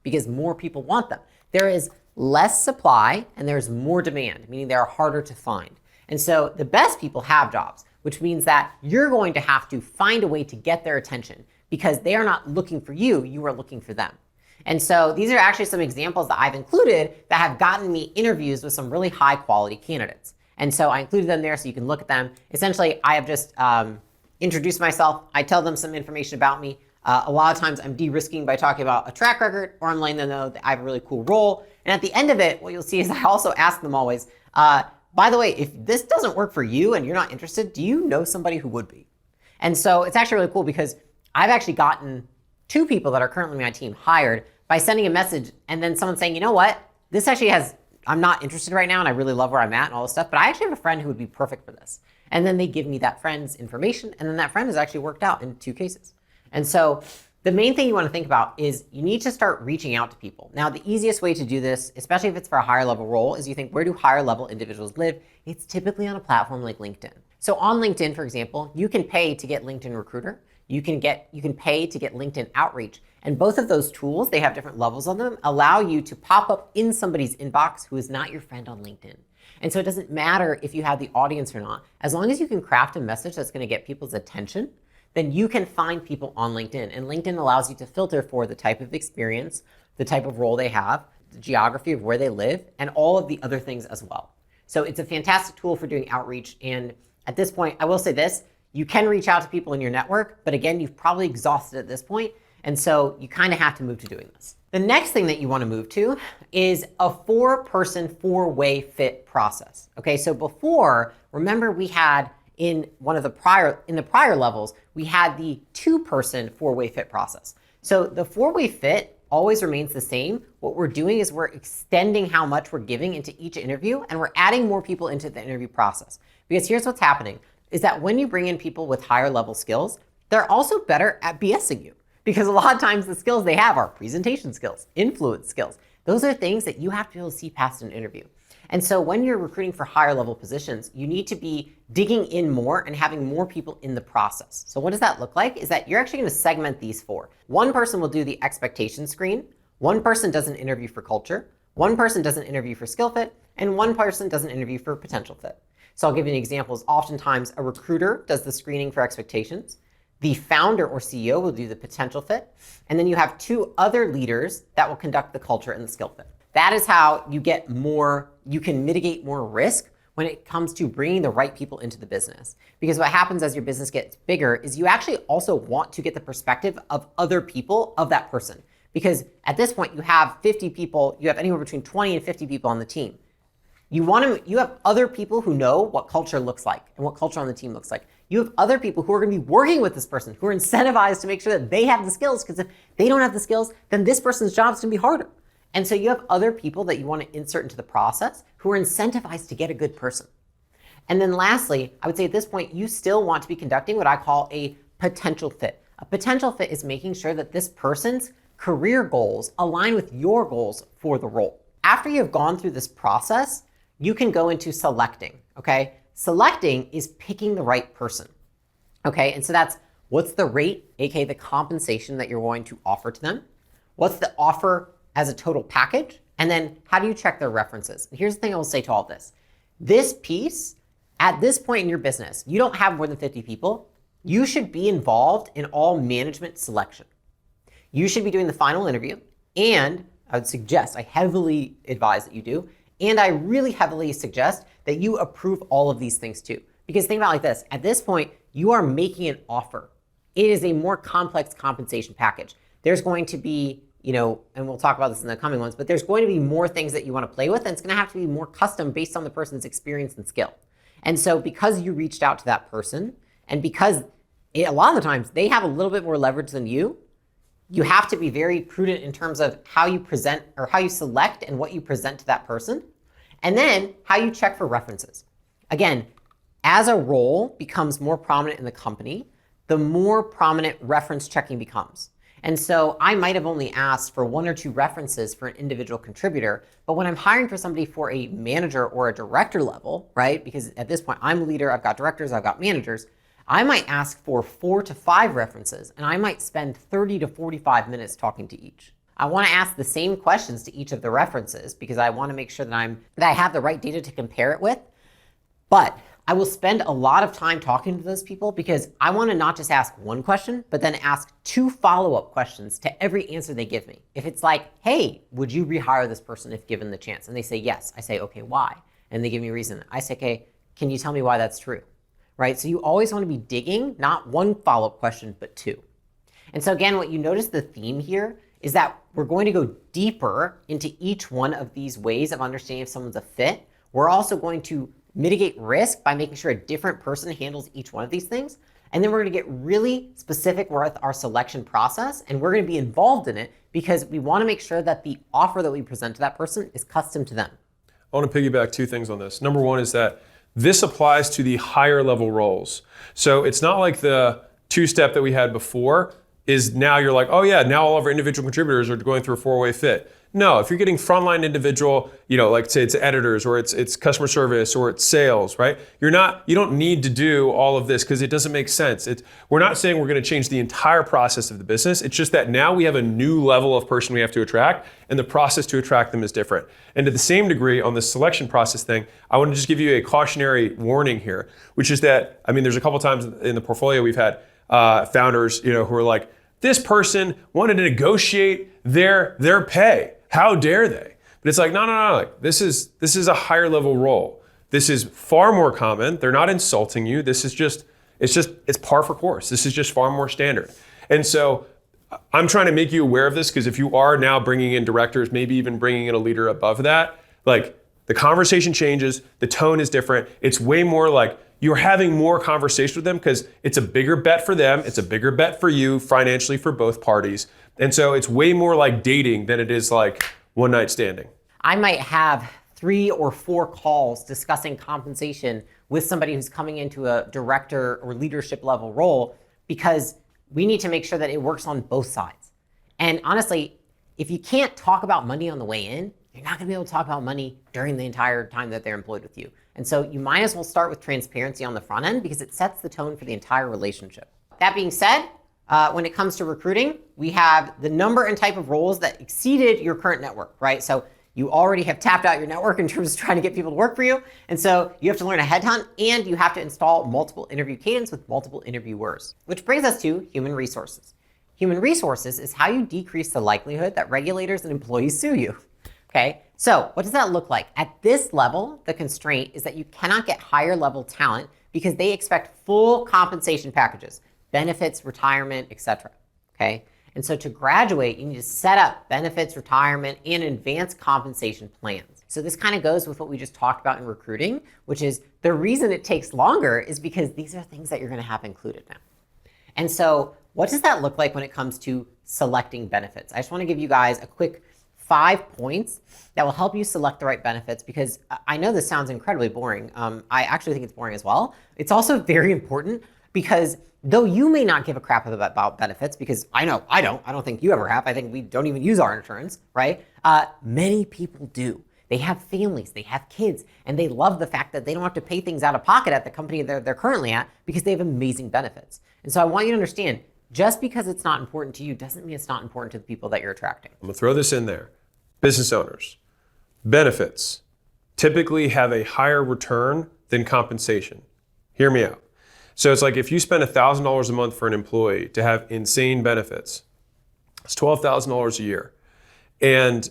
because more people want them. There is less supply and there's more demand, meaning they are harder to find. And so the best people have jobs, which means that you're going to have to find a way to get their attention because they are not looking for you, you are looking for them. And so these are actually some examples that I've included that have gotten me interviews with some really high quality candidates. And so I included them there so you can look at them. Essentially, I have just introduced myself. I tell them some information about me. A lot of times I'm de-risking by talking about a track record, or I'm letting them know that I have a really cool role. And at the end of it, what you'll see is I also ask them always, by the way, if this doesn't work for you and you're not interested, do you know somebody who would be? And so it's actually really cool because I've actually gotten 2 people that are currently on my team hired by sending a message and then someone saying, you know what, this actually has I'm not interested right now and I really love where I'm at and all this stuff, but I actually have a friend who would be perfect for this. And then they give me that friend's information, and then that friend has actually worked out in 2 cases. And so the main thing you want to think about is you need to start reaching out to people. Now, the easiest way to do this, especially if it's for a higher level role, is you think, where do higher level individuals live? It's typically on a platform like LinkedIn. So on LinkedIn, for example, you can pay to get LinkedIn Recruiter. You can pay to get LinkedIn Outreach. And both of those tools, they have different levels on them, allow you to pop up in somebody's inbox who is not your friend on LinkedIn. And so it doesn't matter if you have the audience or not. As long as you can craft a message that's going to get people's attention, then you can find people on LinkedIn. And LinkedIn allows you to filter for the type of experience, the type of role they have, the geography of where they live, and all of the other things as well. So it's a fantastic tool for doing outreach. And at this point, I will say this, you can reach out to people in your network, but again, you've probably exhausted at this point. And so you kind of have to move to doing this. The next thing that you want to move to is a 4-person, 4-way fit process. Okay, so before, remember we had in the prior levels, we had the 2-person, 4-way fit process. So the 4-way fit always remains the same. What we're doing is we're extending how much we're giving into each interview, and we're adding more people into the interview process. Because here's what's happening, is that when you bring in people with higher level skills, they're also better at BSing you. Because a lot of times the skills they have are presentation skills, influence skills. Those are things that you have to be able to see past an interview. And so when you're recruiting for higher level positions, you need to be digging in more and having more people in the process. So what does that look like? Is that you're actually going to segment these 4. One person will do the expectation screen. One person does an interview for culture. One person does an interview for skill fit. And one person does an interview for potential fit. So I'll give you an example. Oftentimes a recruiter does the screening for expectations. The founder or CEO will do the potential fit. And then you have 2 other leaders that will conduct the culture and the skill fit. That is how you can mitigate more risk when it comes to bringing the right people into the business. Because what happens as your business gets bigger is you actually also want to get the perspective of other people of that person. Because at this point you have 50 people, you have anywhere between 20 and 50 people on the team. You have other people who know what culture looks like and what culture on the team looks like. You have other people who are going to be working with this person, who are incentivized to make sure that they have the skills, because if they don't have the skills, then this person's job is going to be harder. And so you have other people that you want to insert into the process who are incentivized to get a good person. And then lastly, I would say at this point, you still want to be conducting what I call a potential fit. A potential fit is making sure that this person's career goals align with your goals for the role. After you've gone through this process, you can go into selecting, okay? Selecting is picking the right person, okay? And so that's what's the rate, aka the compensation that you're going to offer to them? What's the offer as a total package? And then how do you check their references? And here's the thing I will say to all of this. This piece, at this point in your business, you don't have more than 50 people. You should be involved in all management selection. You should be doing the final interview. And I heavily advise that you do. And I really heavily suggest that you approve all of these things too. Because think about it like this. At this point, you are making an offer. It is a more complex compensation package. There's going to be, and we'll talk about this in the coming ones, but there's going to be more things that you want to play with, and it's going to have to be more custom based on the person's experience and skill. And so because you reached out to that person, and because a lot of the times they have a little bit more leverage than you have to be very prudent in terms of how you present or how you select and what you present to that person. And then how you check for references. Again, as a role becomes more prominent in the company, the more prominent reference checking becomes. And so I might have only asked for 1 or 2 references for an individual contributor, but when I'm hiring for somebody for a manager or a director level, right? Because at this point I'm a leader, I've got directors, I've got managers, I might ask for 4 to 5 references, and I might spend 30 to 45 minutes talking to each. I want to ask the same questions to each of the references because I want to make sure that I have the right data to compare it with. But I will spend a lot of time talking to those people because I want to not just ask 1 question, but then ask 2 follow-up questions to every answer they give me. If it's like, hey, would you rehire this person if given the chance? And they say yes. I say, okay, why? And they give me a reason. I say, okay, can you tell me why that's true? Right? So you always want to be digging, not 1 follow-up question, but 2. And so again, what you notice the theme here is that we're going to go deeper into each one of these ways of understanding if someone's a fit. We're also going to mitigate risk by making sure a different person handles each one of these things. And then we're going to get really specific with our selection process, and we're going to be involved in it because we want to make sure that the offer that we present to that person is custom to them. I want to piggyback two things on this. Number one is that this applies to the higher level roles. So it's not like the two-step that we had before is now you're like, oh yeah, now all of our individual contributors are going through a four-way fit. No, if you're getting frontline individual, like say it's editors or it's customer service or it's sales, right? You don't need to do all of this because it doesn't make sense. We're not saying we're going to change the entire process of the business. It's just that now we have a new level of person we have to attract, and the process to attract them is different. And to the same degree on the selection process thing, I want to just give you a cautionary warning here, which is that, there's a couple times in the portfolio we've had founders, who are like, this person wanted to negotiate their pay. How dare they? But it's like, no. Like, this is a higher level role. This is far more common. They're not insulting you. It's par for course. This is just far more standard. And so I'm trying to make you aware of this because if you are now bringing in directors, maybe even bringing in a leader above that, like the conversation changes, the tone is different. It's way more like you're having more conversation with them because it's a bigger bet for them. It's a bigger bet for you financially for both parties. And so it's way more like dating than it is like one night standing. I might have 3 or 4 calls discussing compensation with somebody who's coming into a director or leadership level role because we need to make sure that it works on both sides. And honestly, if you can't talk about money on the way in, you're not gonna be able to talk about money during the entire time that they're employed with you. And so you might as well start with transparency on the front end because it sets the tone for the entire relationship. That being said, when it comes to recruiting, we have the number and type of roles that exceeded your current network, right? So you already have tapped out your network in terms of trying to get people to work for you. And so you have to learn a headhunt and you have to install multiple interview cadence with multiple interviewers, which brings us to human resources. Human resources is how you decrease the likelihood that regulators and employees sue you. Okay, so what does that look like? At this level, the constraint is that you cannot get higher level talent because they expect full compensation packages, benefits, retirement, etc. Okay, and so to graduate, you need to set up benefits, retirement, and advanced compensation plans. So this kind of goes with what we just talked about in recruiting, which is the reason it takes longer is because these are things that you're going to have included now. And so what does that look like when it comes to selecting benefits? I just want to give you guys a quick 5 points that will help you select the right benefits because I know this sounds incredibly boring. I actually think it's boring as well. It's also very important because though you may not give a crap about benefits, because I know I don't think you ever have. I think we don't even use our insurance, right? Many people do. They have families, they have kids, and they love the fact that they don't have to pay things out of pocket at the company they're currently at because they have amazing benefits. And so I want you to understand, just because it's not important to you doesn't mean it's not important to the people that you're attracting. I'm gonna throw this in there. Business owners, benefits typically have a higher return than compensation. Hear me out. So it's like if you spend $1,000 a month for an employee to have insane benefits, it's $12,000 a year. And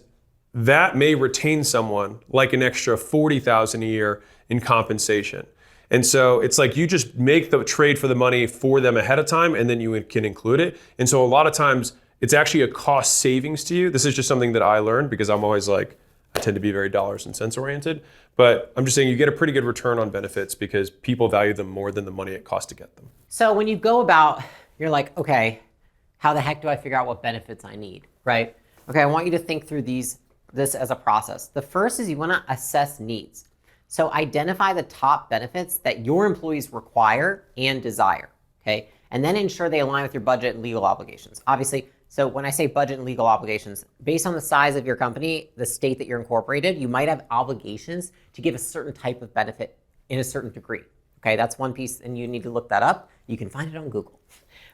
that may retain someone like an extra $40,000 a year in compensation. And so it's like you just make the trade for the money for them ahead of time and then you can include it. And so a lot of times it's actually a cost savings to you. This is just something that I learned because I'm always like, I tend to be very dollars and cents oriented. But I'm just saying you get a pretty good return on benefits because people value them more than the money it costs to get them. So when you go about, you're like, okay, how the heck do I figure out what benefits I need, right? Okay, I want you to think through this as a process. The first is you want to assess needs. So identify the top benefits that your employees require and desire, okay? And then ensure they align with your budget and legal obligations. Obviously, so when I say budget and legal obligations, based on the size of your company, the state that you're incorporated, you might have obligations to give a certain type of benefit in a certain degree, okay? That's one piece and you need to look that up. You can find it on Google.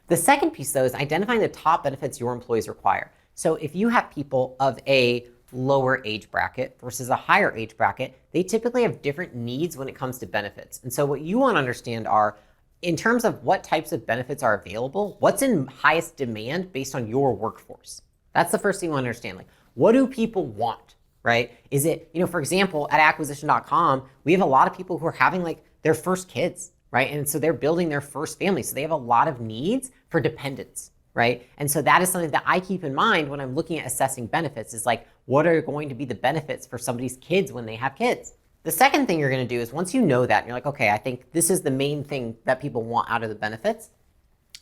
The second piece though is identifying the top benefits your employees require. So if you have people of a lower age bracket versus a higher age bracket, they typically have different needs when it comes to benefits. And so what you want to understand are, in terms of what types of benefits are available, what's in highest demand based on your workforce. That's the first thing you want to understand. Like, what do people want, right? Is it, for example, at acquisition.com, we have a lot of people who are having like their first kids, right? And so they're building their first family. So they have a lot of needs for dependents, right? And so that is something that I keep in mind when I'm looking at assessing benefits is like, what are going to be the benefits for somebody's kids when they have kids? The second thing you're going to do is once you know that, and you're like, okay, I think this is the main thing that people want out of the benefits,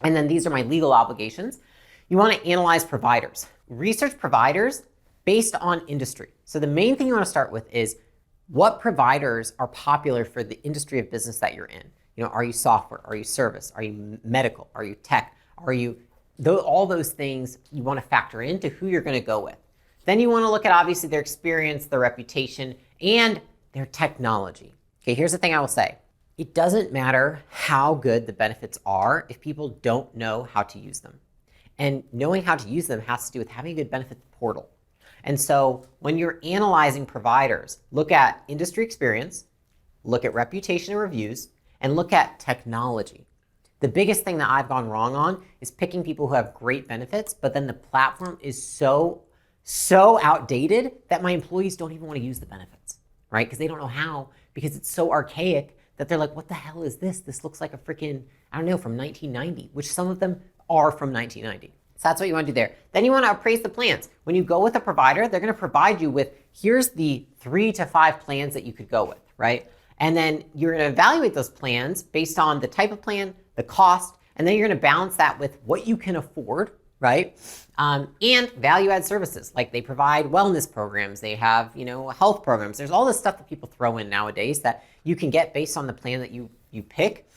and then these are my legal obligations, you want to analyze providers. Research providers based on industry. So the main thing you want to start with is what providers are popular for the industry of business that you're in. Are you software? Are you service? Are you medical? Are you tech? Are you, all those things you want to factor into who you're going to go with. Then you want to look at obviously their experience, their reputation, and their technology. Okay, here's the thing I will say. It doesn't matter how good the benefits are if people don't know how to use them. And knowing how to use them has to do with having a good benefit portal. And so when you're analyzing providers, look at industry experience, look at reputation and reviews, and look at technology. The biggest thing that I've gone wrong on is picking people who have great benefits, but then the platform is so outdated that my employees don't even want to use the benefits, right? Because they don't know how, because it's so archaic that they're like, what the hell is this? This looks like a freaking, I don't know, from 1990, which some of them are from 1990. So that's what you want to do there. Then you want to appraise the plans. When you go with a provider, they're going to provide you with, here's the 3 to 5 plans that you could go with, right? And then you're going to evaluate those plans based on the type of plan, the cost, and then you're going to balance that with what you can afford, right? And value-add services, like they provide wellness programs, they have, health programs. There's all this stuff that people throw in nowadays that you can get based on the plan that you pick.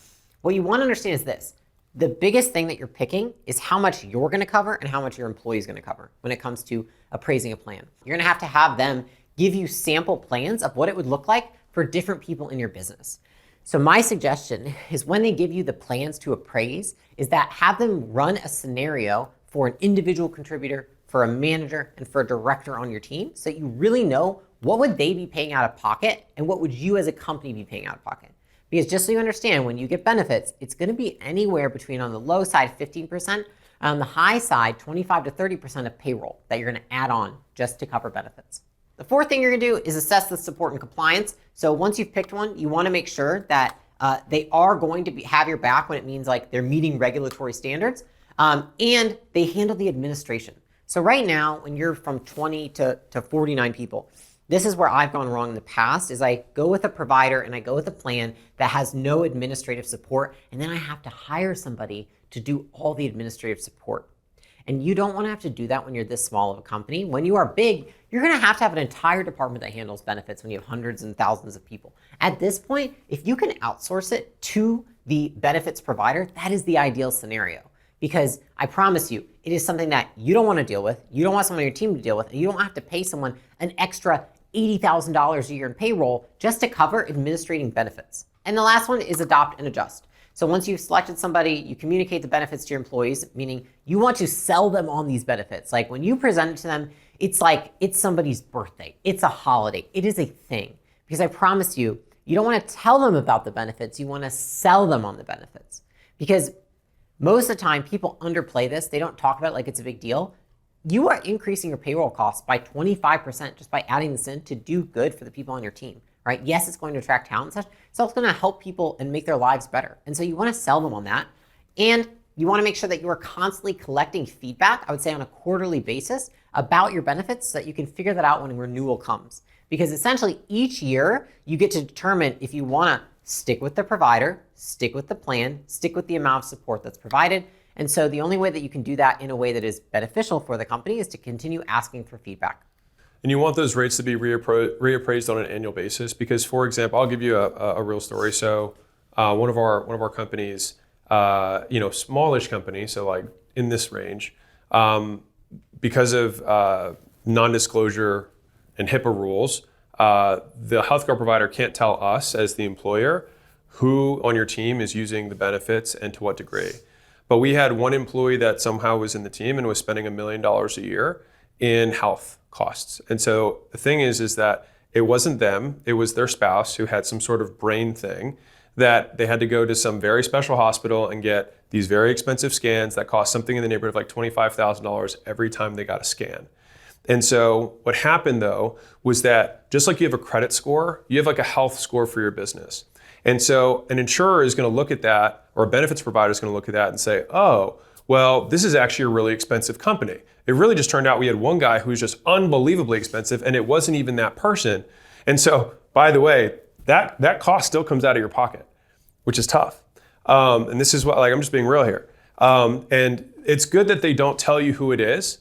What you want to understand is this. The biggest thing that you're picking is how much you're going to cover and how much your employee is going to cover when it comes to appraising a plan. You're going to have them give you sample plans of what it would look like for different people in your business. So my suggestion is when they give you the plans to appraise is that have them run a scenario for an individual contributor, for a manager, and for a director on your team so that you really know what would they be paying out of pocket and what would you as a company be paying out of pocket. Because just so you understand, when you get benefits, it's going to be anywhere between, on the low side, 15%, on the high side, 25 to 30% of payroll that you're going to add on just to cover benefits. The fourth thing you're going to do is assess the support and compliance. So once you've picked one, you want to make sure that they are going to have your back when it means like they're meeting regulatory standards, and they handle the administration. So right now, when you're from 20 to 49 people, this is where I've gone wrong in the past, is I go with a provider and I go with a plan that has no administrative support, and then I have to hire somebody to do all the administrative support. And you don't want to have to do that when you're this small of a company. When you are big, you're going to have an entire department that handles benefits when you have hundreds and thousands of people. At this point, if you can outsource it to the benefits provider, that is the ideal scenario. Because I promise you, it is something that you don't want to deal with, you don't want someone on your team to deal with, and you don't have to pay someone an extra $80,000 a year in payroll just to cover administrating benefits. And the last one is adopt and adjust. So once you've selected somebody, you communicate the benefits to your employees, meaning you want to sell them on these benefits. Like when you present it to them, it's like it's somebody's birthday. It's a holiday. It is a thing. Because I promise you, you don't want to tell them about the benefits. You want to sell them on the benefits. Because most of the time, people underplay this. They don't talk about it like it's a big deal. You are increasing your payroll costs by 25% just by adding this in to do good for the people on your team, right? Yes, it's going to attract talent and such. It's also going to help people and make their lives better. And so you want to sell them on that. And you want to make sure that you are constantly collecting feedback, I would say on a quarterly basis, about your benefits so that you can figure that out when renewal comes. Because essentially each year you get to determine if you want to stick with the provider, stick with the plan, stick with the amount of support that's provided. And so the only way that you can do that in a way that is beneficial for the company is to continue asking for feedback. And you want those rates to be reappraised on an annual basis because, for example, I'll give you a real story. So one of our companies, smallish company, so like in this range, because of non-disclosure and HIPAA rules, the healthcare provider can't tell us as the employer who on your team is using the benefits and to what degree. But we had one employee that somehow was in the team and was spending $1 million a year in health costs. And so the thing is that it wasn't them, it was their spouse who had some sort of brain thing that they had to go to some very special hospital and get these very expensive scans that cost something in the neighborhood of like $25,000 every time they got a scan. And so what happened though was that just like you have a credit score, you have like a health score for your business. And so an insurer is going to look at that, or a benefits provider is going to look at that and say, oh, well, this is actually a really expensive company. It really just turned out we had one guy who was just unbelievably expensive and it wasn't even that person. And so, by the way, that cost still comes out of your pocket, which is tough. And this is what, like, I'm just being real here. And it's good that they don't tell you who it is.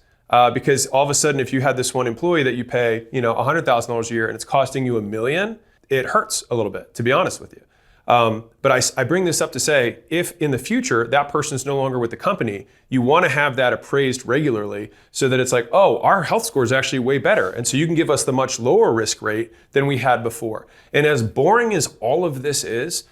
Because all of a sudden, if you had this one employee that you pay, $100,000 a year and it's costing you $1 million, it hurts a little bit, to be honest with you. But I bring this up to say, if in the future that person is no longer with the company, you want to have that appraised regularly so that it's like, oh, our health score is actually way better. And so you can give us the much lower risk rate than we had before. And as boring as all of this is,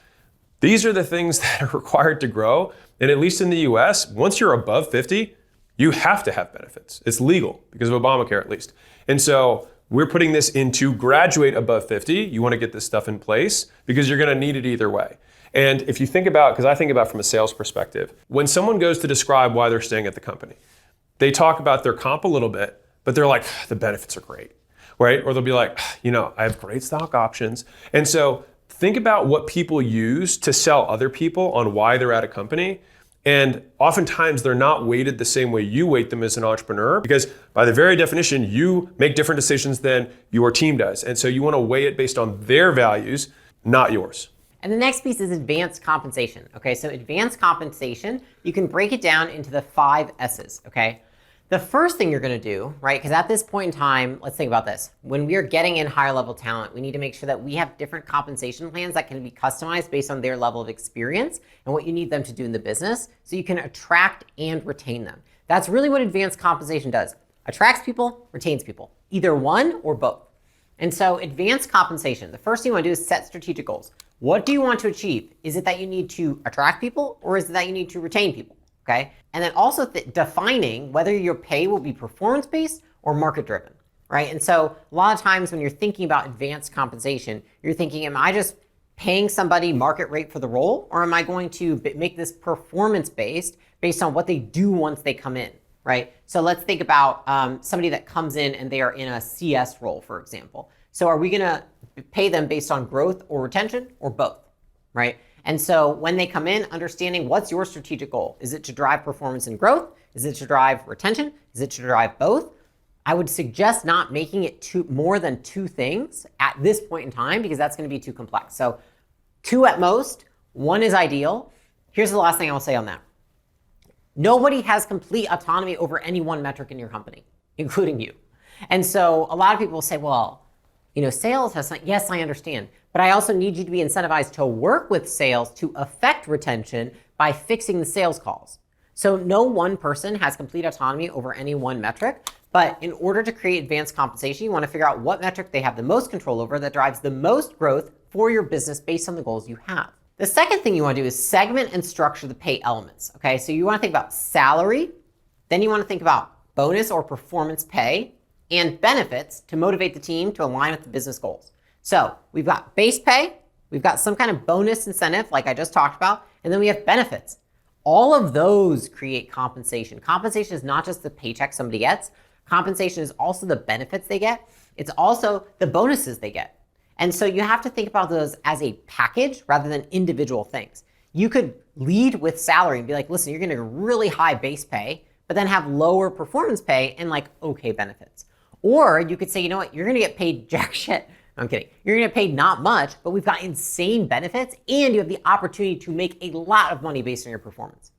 these are the things that are required to grow. And at least in the US, once you're above 50, you have to have benefits. It's legal because of Obamacare at least. And so we're putting this into graduate above 50. You want to get this stuff in place because you're going to need it either way. And if you think about, because I think about from a sales perspective, when someone goes to describe why they're staying at the company, they talk about their comp a little bit, but they're like, the benefits are great, right? Or they'll be like, I have great stock options. And so think about what people use to sell other people on why they're at a company. And oftentimes they're not weighted the same way you weight them as an entrepreneur, because by the very definition, you make different decisions than your team does. And so you want to weigh it based on their values, not yours. And the next piece is advanced compensation. Okay, so advanced compensation, you can break it down into the 5 S's, okay? The first thing you're gonna do, right, because at this point in time, let's think about this. When we are getting in higher level talent, we need to make sure that we have different compensation plans that can be customized based on their level of experience and what you need them to do in the business so you can attract and retain them. That's really what advanced compensation does. Attracts people, retains people, either one or both. And so advanced compensation, the first thing you wanna do is set strategic goals. What do you want to achieve? Is it that you need to attract people or is it that you need to retain people? Okay. And then also defining whether your pay will be performance-based or market-driven, right? And so a lot of times when you're thinking about advanced compensation, you're thinking, am I just paying somebody market rate for the role, or am I going to make this performance-based based on what they do once they come in, right? So let's think about somebody that comes in and they are in a CS role, for example. So are we gonna pay them based on growth or retention or both, right? And so when they come in, understanding what's your strategic goal. Is it to drive performance and growth? Is it to drive retention? Is it to drive both? I would suggest not making it more than 2 things at this point in time because that's going to be too complex. So 2 at most, 1 is ideal. Here's the last thing I'll say on that. Nobody has complete autonomy over any one metric in your company, including you. And so a lot of people will say, well, sales has, yes, I understand, but I also need you to be incentivized to work with sales to affect retention by fixing the sales calls. So no one person has complete autonomy over any one metric, but in order to create advanced compensation, you want to figure out what metric they have the most control over that drives the most growth for your business based on the goals you have. The second thing you want to do is segment and structure the pay elements. Okay, so you want to think about salary, then you want to think about bonus or performance pay, and benefits to motivate the team to align with the business goals. So we've got base pay, we've got some kind of bonus incentive like I just talked about, and then we have benefits. All of those create compensation. Compensation is not just the paycheck somebody gets. Compensation is also the benefits they get. It's also the bonuses they get. And so you have to think about those as a package rather than individual things. You could lead with salary and be like, listen, you're gonna get really high base pay, but then have lower performance pay and okay benefits. Or you could say, you know what, you're gonna get paid jack shit. No, I'm kidding. You're gonna get paid not much, but we've got insane benefits and you have the opportunity to make a lot of money based on your performance.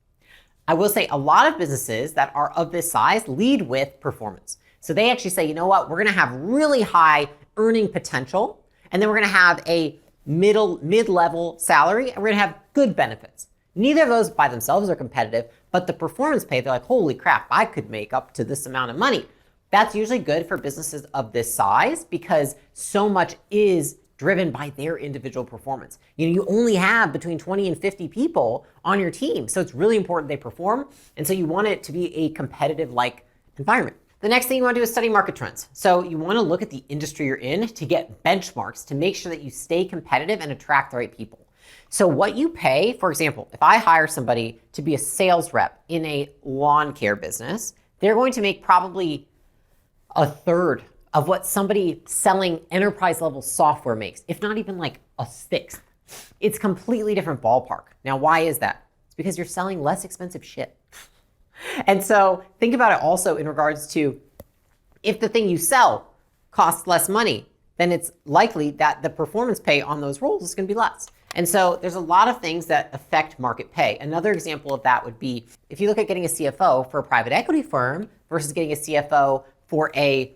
I will say a lot of businesses that are of this size lead with performance. So they actually say, you know what, we're gonna have really high earning potential, and then we're gonna have a mid-level salary, and we're gonna have good benefits. Neither of those by themselves are competitive, but the performance pay, they're like, holy crap, I could make up to this amount of money. That's usually good for businesses of this size because so much is driven by their individual performance. You only have between 20 and 50 people on your team, so it's really important they perform, and so you want it to be a competitive-like environment. The next thing you want to do is study market trends. So you want to look at the industry you're in to get benchmarks to make sure that you stay competitive and attract the right people. So what you pay, for example, if I hire somebody to be a sales rep in a lawn care business, they're going to make probably a third of what somebody selling enterprise level software makes, if not even a sixth. It's completely different ballpark. Now, why is that? It's because you're selling less expensive shit. And so think about it also in regards to if the thing you sell costs less money, then it's likely that the performance pay on those roles is going to be less. And so there's a lot of things that affect market pay. Another example of that would be if you look at getting a CFO for a private equity firm versus getting a CFO for a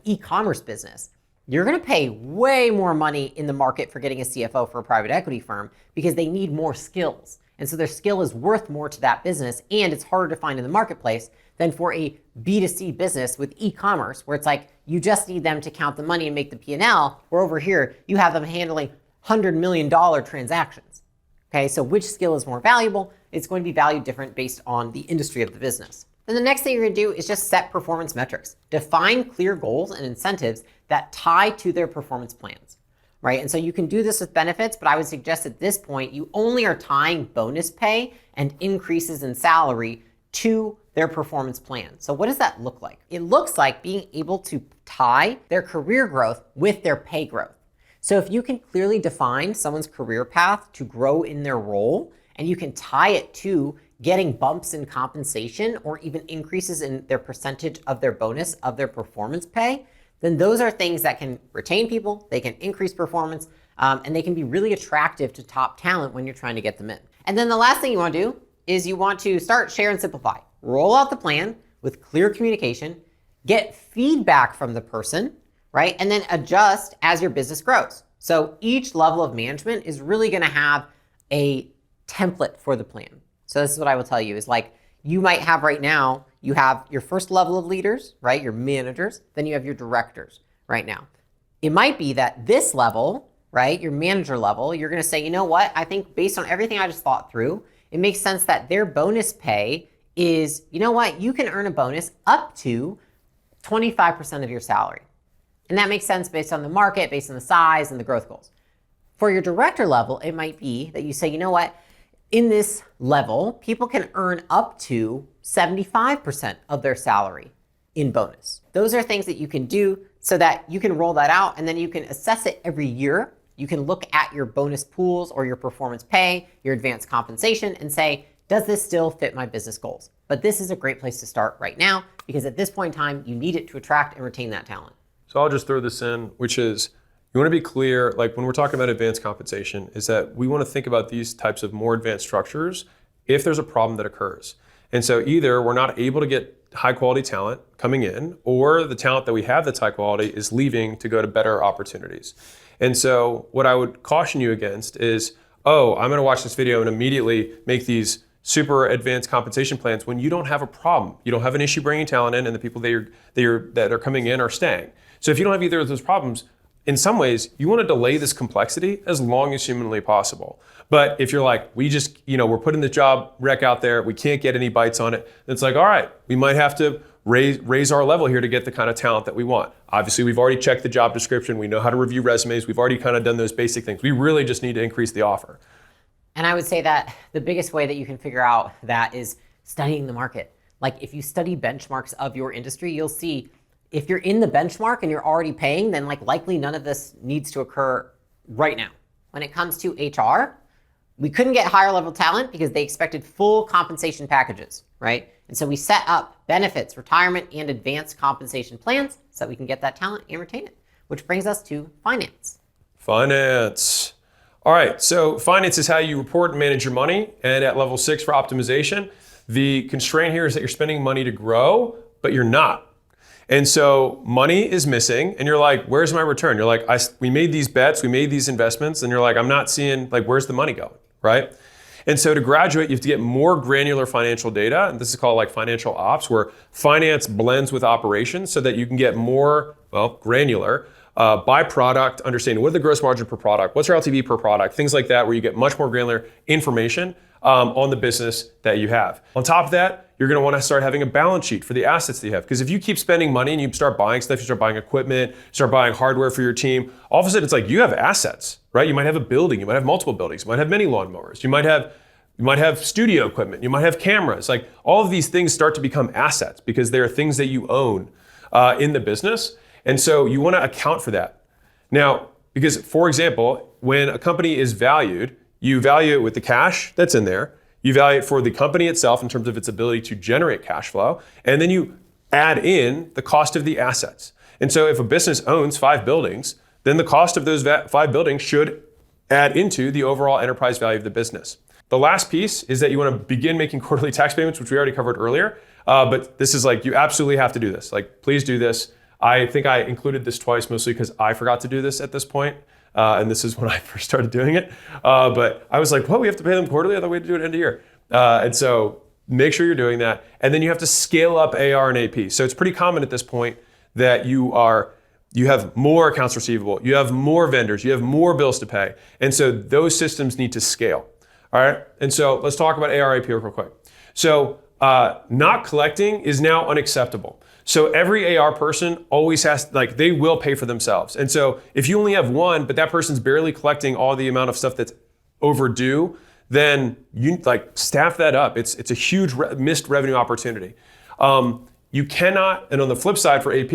e-commerce business. You're going to pay way more money in the market for getting a CFO for a private equity firm because they need more skills. And so their skill is worth more to that business, and it's harder to find in the marketplace than for a B2C business with e-commerce, where it's like you just need them to count the money and make the P&L, where over here you have them handling $100 million transactions. Okay, so which skill is more valuable? It's going to be valued different based on the industry of the business. Then the next thing you're going to do is just set performance metrics. Define clear goals and incentives that tie to their performance plans, right? And so you can do this with benefits, but I would suggest at this point, you only are tying bonus pay and increases in salary to their performance plan. So what does that look like? It looks like being able to tie their career growth with their pay growth. So if you can clearly define someone's career path to grow in their role, and you can tie it to getting bumps in compensation or even increases in their percentage of their bonus of their performance pay, then those are things that can retain people, they can increase performance, and they can be really attractive to top talent when you're trying to get them in. And then the last thing you want to do is you want to start, share, and simplify. Roll out the plan with clear communication, get feedback from the person, right? And then adjust as your business grows. So each level of management is really going to have a template for the plan. So this is what I will tell you is like, you might have right now, you have your first level of leaders, right? Your managers, then you have your directors right now. It might be that this level, right? Your manager level, you're going to say, you know what? I think based on everything I just thought through, it makes sense that their bonus pay is, you know what? You can earn a bonus up to 25% of your salary. And that makes sense based on the market, based on the size and the growth goals. For your director level, it might be that you say, you know what? In this level, people can earn up to 75% of their salary in bonus. Those are things that you can do so that you can roll that out and then you can assess it every year. You can look at your bonus pools or your performance pay, your advanced compensation, and say, does this still fit my business goals? But this is a great place to start right now because at this point in time, you need it to attract and retain that talent. So I'll just throw this in, which is, you want to be clear, like when we're talking about advanced compensation, is that we want to think about these types of more advanced structures if there's a problem that occurs. And so either we're not able to get high quality talent coming in, or the talent that we have that's high quality is leaving to go to better opportunities. And so what I would caution you against is, oh, I'm going to watch this video and immediately make these super advanced compensation plans when you don't have a problem. You don't have an issue bringing talent in and the people that are coming in are staying. So if you don't have either of those problems, in some ways, you want to delay this complexity as long as humanly possible. But if you're like, we're putting the job rec out there, we can't get any bites on it, it's like, all right, we might have to raise our level here to get the kind of talent that we want. Obviously, we've already checked the job description. We know how to review resumes. We've already kind of done those basic things. We really just need to increase the offer. And I would say that the biggest way that you can figure out that is studying the market. Like if you study benchmarks of your industry, you'll see if you're in the benchmark and you're already paying, then likely none of this needs to occur right now. When it comes to HR, we couldn't get higher level talent because they expected full compensation packages, right? And so we set up benefits, retirement, and advanced compensation plans so that we can get that talent and retain it, which brings us to finance. Finance. All right, so finance is how you report and manage your money. And at level 6 for optimization, the constraint here is that you're spending money to grow, but you're not. And so money is missing and you're like, where's my return? You're like, we made these bets, we made these investments, and you're like, I'm not seeing, where's the money going, right? And so to graduate, you have to get more granular financial data. And this is called financial ops, where finance blends with operations so that you can get more, granular by product, understanding what are the gross margin per product, what's your LTV per product, things like that, where you get much more granular information on the business that you have. On top of that, you're going to want to start having a balance sheet for the assets that you have. Because if you keep spending money and you start buying stuff, you start buying equipment, start buying hardware for your team, all of a sudden it's like you have assets, right? You might have a building, you might have multiple buildings, you might have many lawnmowers, you might have studio equipment, you might have cameras. All of these things start to become assets because they are things that you own in the business. And so you want to account for that. Now, because for example, when a company is valued, you value it with the cash that's in there. You value it for the company itself in terms of its ability to generate cash flow. And then you add in the cost of the assets. And so if a business owns 5 buildings, then the cost of those 5 buildings should add into the overall enterprise value of the business. The last piece is that you want to begin making quarterly tax payments, which we already covered earlier. But this is like, you absolutely have to do this. Like, please do this. I think I included this twice, mostly because I forgot to do this at this point. And this is when I first started doing it. But I was like, what, we have to pay them quarterly? I thought we had to do it end of year. And so make sure you're doing that. And then you have to scale up AR and AP. So it's pretty common at this point that you have more accounts receivable, you have more vendors, you have more bills to pay. And so those systems need to scale. All right. And so let's talk about AR AP real quick. So not collecting is now unacceptable. So every AR person always has, like, they will pay for themselves. And so if you only have one, but that person's barely collecting all the amount of stuff that's overdue, then you like staff that up. It's a huge missed revenue opportunity. You cannot, and on the flip side for AP,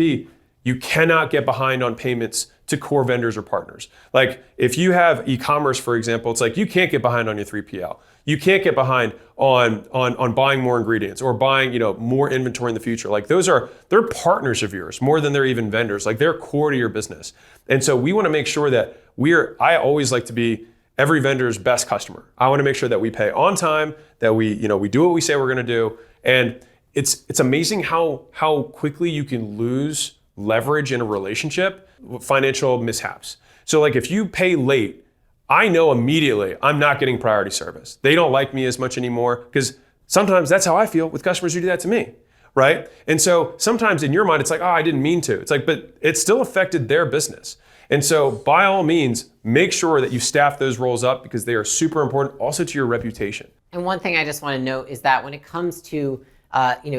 you cannot get behind on payments to core vendors or partners. Like if you have e-commerce, for example, it's like you can't get behind on your 3PL. You can't get behind on buying more ingredients or buying, more inventory in the future. Like they're partners of yours more than they're even vendors. Like they're core to your business. And so we want to make sure that I always like to be every vendor's best customer. I want to make sure that we pay on time, that we do what we say we're going to do. And it's amazing how quickly you can lose leverage in a relationship with financial mishaps. So like if you pay late, I know immediately I'm not getting priority service. They don't like me as much anymore because sometimes that's how I feel with customers who do that to me, right? And so sometimes in your mind, it's like, oh, I didn't mean to. It's like, but it still affected their business. And so by all means, make sure that you staff those roles up because they are super important also to your reputation. And one thing I just want to note is that when it comes to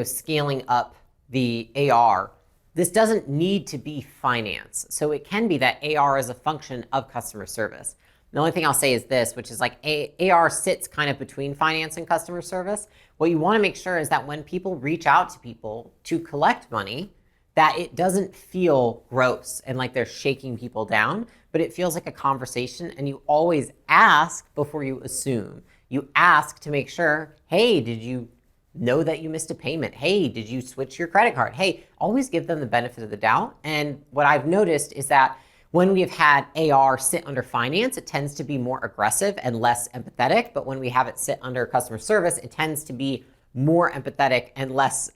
scaling up the AR, this doesn't need to be finance. So it can be that AR is a function of customer service. The only thing I'll say is this, which is like AR sits kind of between finance and customer service. What you want to make sure is that when people reach out to people to collect money, that it doesn't feel gross and like they're shaking people down, but it feels like a conversation, and you always ask before you assume. You ask to make sure, hey, did you know that you missed a payment? Hey, did you switch your credit card? Hey, always give them the benefit of the doubt. And what I've noticed is that when we've had AR sit under finance, it tends to be more aggressive and less empathetic. But when we have it sit under customer service, it tends to be more empathetic and less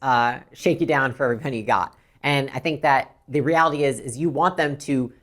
shake you down for every penny you got. And I think that the reality is you want them to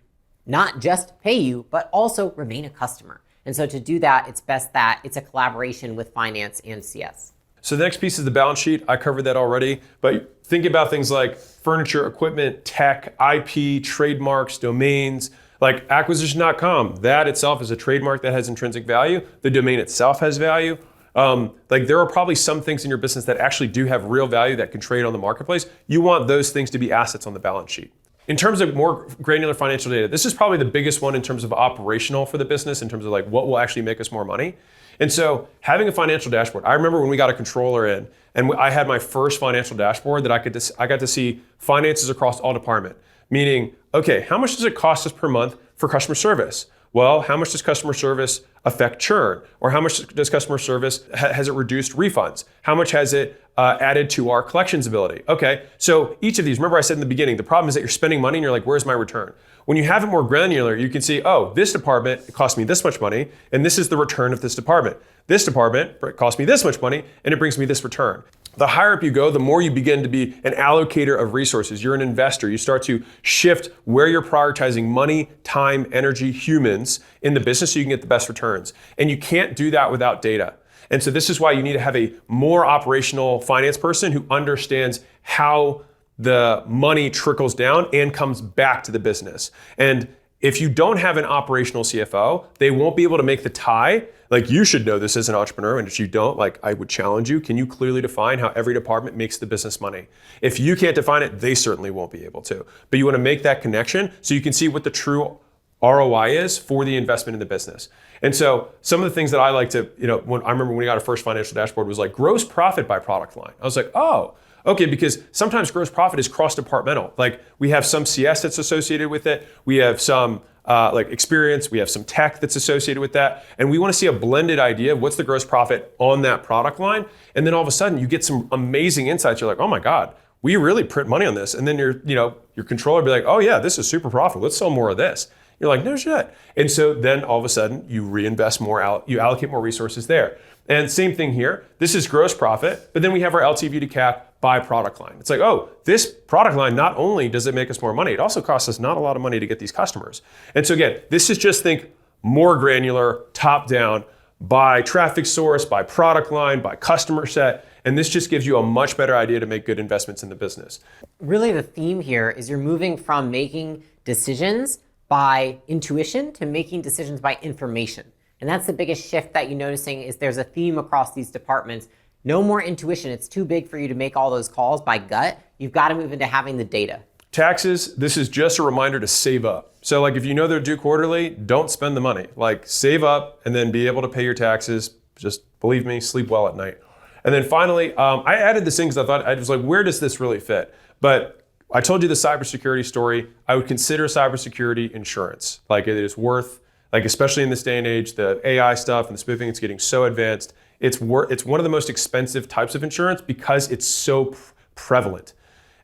not just pay you, but also remain a customer. And so to do that, it's best that it's a collaboration with finance and CS. So the next piece is the balance sheet. I covered that already, but think about things like furniture, equipment, tech, IP, trademarks, domains, like acquisition.com. That itself is a trademark that has intrinsic value. The domain itself has value. Like there are probably some things in your business that actually do have real value that can trade on the marketplace. You want those things to be assets on the balance sheet. In terms of more granular financial data, this is probably the biggest one in terms of operational for the business, in terms of like what will actually make us more money. And so having a financial dashboard, I remember when we got a controller in and I had my first financial dashboard that I got to see finances across all department, meaning, okay, how much does it cost us per month for customer service? Well, how much does customer service affect churn? Or how much does customer service, has it reduced refunds? How much has it added to our collections ability? Okay, so each of these, remember I said in the beginning, the problem is that you're spending money and you're like, where's my return? When you have it more granular, you can see, oh, this department, it cost me this much money, and this is the return of this department. This department, it cost me this much money, and it brings me this return. The higher up you go, the more you begin to be an allocator of resources. You're an investor. You start to shift where you're prioritizing money, time, energy, humans in the business so you can get the best returns. And you can't do that without data. And so this is why you need to have a more operational finance person who understands how the money trickles down and comes back to the business. And if you don't have an operational CFO, they won't be able to make the tie. Like you should know this as an entrepreneur, and if you don't, like I would challenge you, can you clearly define how every department makes the business money? If you can't define it, they certainly won't be able to. But you want to make that connection so you can see what the true ROI is for the investment in the business. And so some of the things that I like to, when I remember when we got our first financial dashboard was like gross profit by product line. I was like, oh, okay, because sometimes gross profit is cross-departmental. Like we have some CS that's associated with it. We have some experience. We have some tech that's associated with that. And we want to see a blended idea of what's the gross profit on that product line. And then all of a sudden you get some amazing insights. You're like, oh my God, we really print money on this. And then your controller will be like, oh yeah, this is super profitable. Let's sell more of this. You're like, no shit. And so then all of a sudden you reinvest more, you allocate more resources there. And same thing here. This is gross profit, but then we have our LTV to CAC by product line. It's like, oh, this product line, not only does it make us more money, it also costs us not a lot of money to get these customers. And so again, this is just think more granular, top down, by traffic source, by product line, by customer set. And this just gives you a much better idea to make good investments in the business. Really the theme here is you're moving from making decisions by intuition to making decisions by information. And that's the biggest shift that you're noticing is there's a theme across these departments. No more intuition. It's too big for you to make all those calls by gut. You've got to move into having the data. Taxes, this is just a reminder to save up. So like if you know they're due quarterly, don't spend the money. Like save up and then be able to pay your taxes. Just believe me, sleep well at night. And then finally, I added this in because I thought, I was like, where does this really fit? But I told you the cybersecurity story. I would consider cybersecurity insurance. Like it is worth, like especially in this day and age, the AI stuff and the spoofing, it's getting so advanced. It's one of the most expensive types of insurance because it's so prevalent.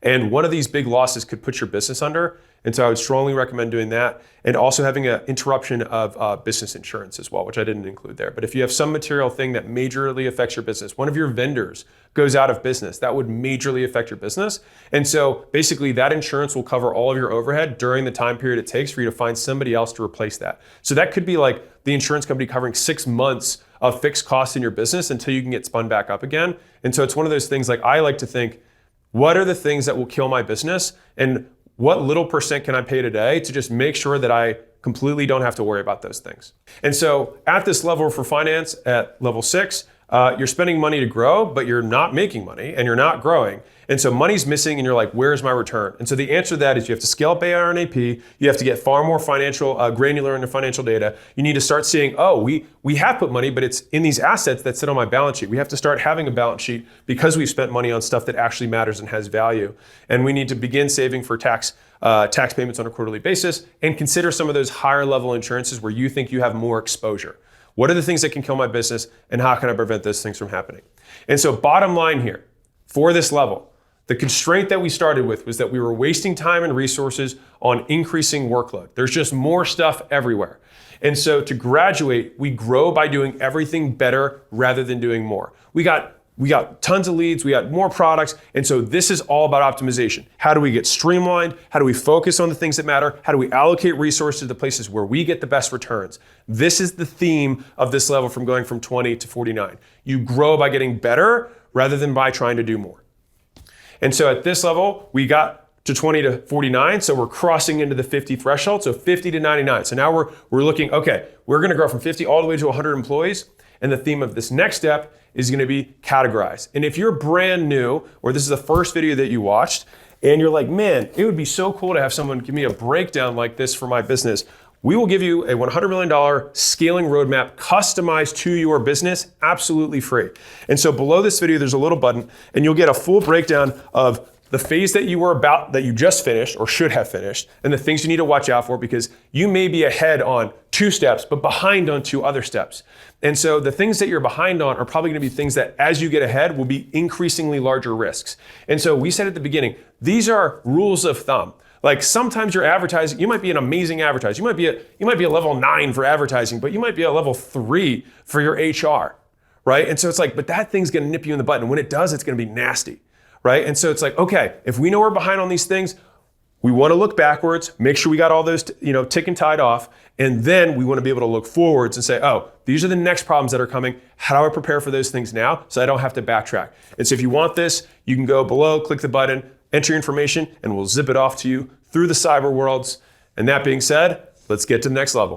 And one of these big losses could put your business under. And so I would strongly recommend doing that. And also having an interruption of business insurance as well, which I didn't include there. But if you have some material thing that majorly affects your business, one of your vendors goes out of business, that would majorly affect your business. And so basically that insurance will cover all of your overhead during the time period it takes for you to find somebody else to replace that. So that could be like the insurance company covering 6 months of fixed costs in your business until you can get spun back up again. And so it's one of those things like I like to think, what are the things that will kill my business? And what little percent can I pay today to just make sure that I completely don't have to worry about those things? And so at this level for finance, at level 6, you're spending money to grow, but you're not making money and you're not growing. And so money's missing and you're like, where's my return? And so the answer to that is you have to scale up AR and AP. You have to get far more financial, granular into financial data. You need to start seeing, oh, we have put money, but it's in these assets that sit on my balance sheet. We have to start having a balance sheet because we've spent money on stuff that actually matters and has value. And we need to begin saving for tax payments on a quarterly basis and consider some of those higher level insurances where you think you have more exposure. What are the things that can kill my business and how can I prevent those things from happening? And so bottom line here, for this level, the constraint that we started with was that we were wasting time and resources on increasing workload. There's just more stuff everywhere. And so to graduate, we grow by doing everything better rather than doing more. We got tons of leads, we got more products, and so this is all about optimization. How do we get streamlined? How do we focus on the things that matter? How do we allocate resources to the places where we get the best returns? This is the theme of this level from going from 20 to 49. You grow by getting better rather than by trying to do more. And so at this level, we got to 20 to 49, so we're crossing into the 50 threshold, so 50 to 99. So now we're looking, okay, we're gonna grow from 50 all the way to 100 employees, and the theme of this next step is gonna be categorize. And if you're brand new, or this is the first video that you watched, and you're like, man, it would be so cool to have someone give me a breakdown like this for my business, we will give you a $100 million scaling roadmap customized to your business, absolutely free. And so below this video, there's a little button and you'll get a full breakdown of the phase that you just finished or should have finished and the things you need to watch out for because you may be ahead on 2 steps, but behind on 2 other steps. And so the things that you're behind on are probably gonna be things that as you get ahead will be increasingly larger risks. And so we said at the beginning, these are rules of thumb. Like sometimes you're advertising, you might be an amazing advertiser. You might be a level 9 for advertising, but you might be a level 3 for your HR, right? And so it's like, but that thing's gonna nip you in the butt. And when it does, it's gonna be nasty, right? And so it's like, okay, if we know we're behind on these things, we wanna look backwards, make sure we got all those tick and tied off, and then we wanna be able to look forwards and say, oh, these are the next problems that are coming. How do I prepare for those things now so I don't have to backtrack? And so if you want this, you can go below, click the button, enter your information, and we'll zip it off to you through the cyber worlds. And that being said, let's get to the next level.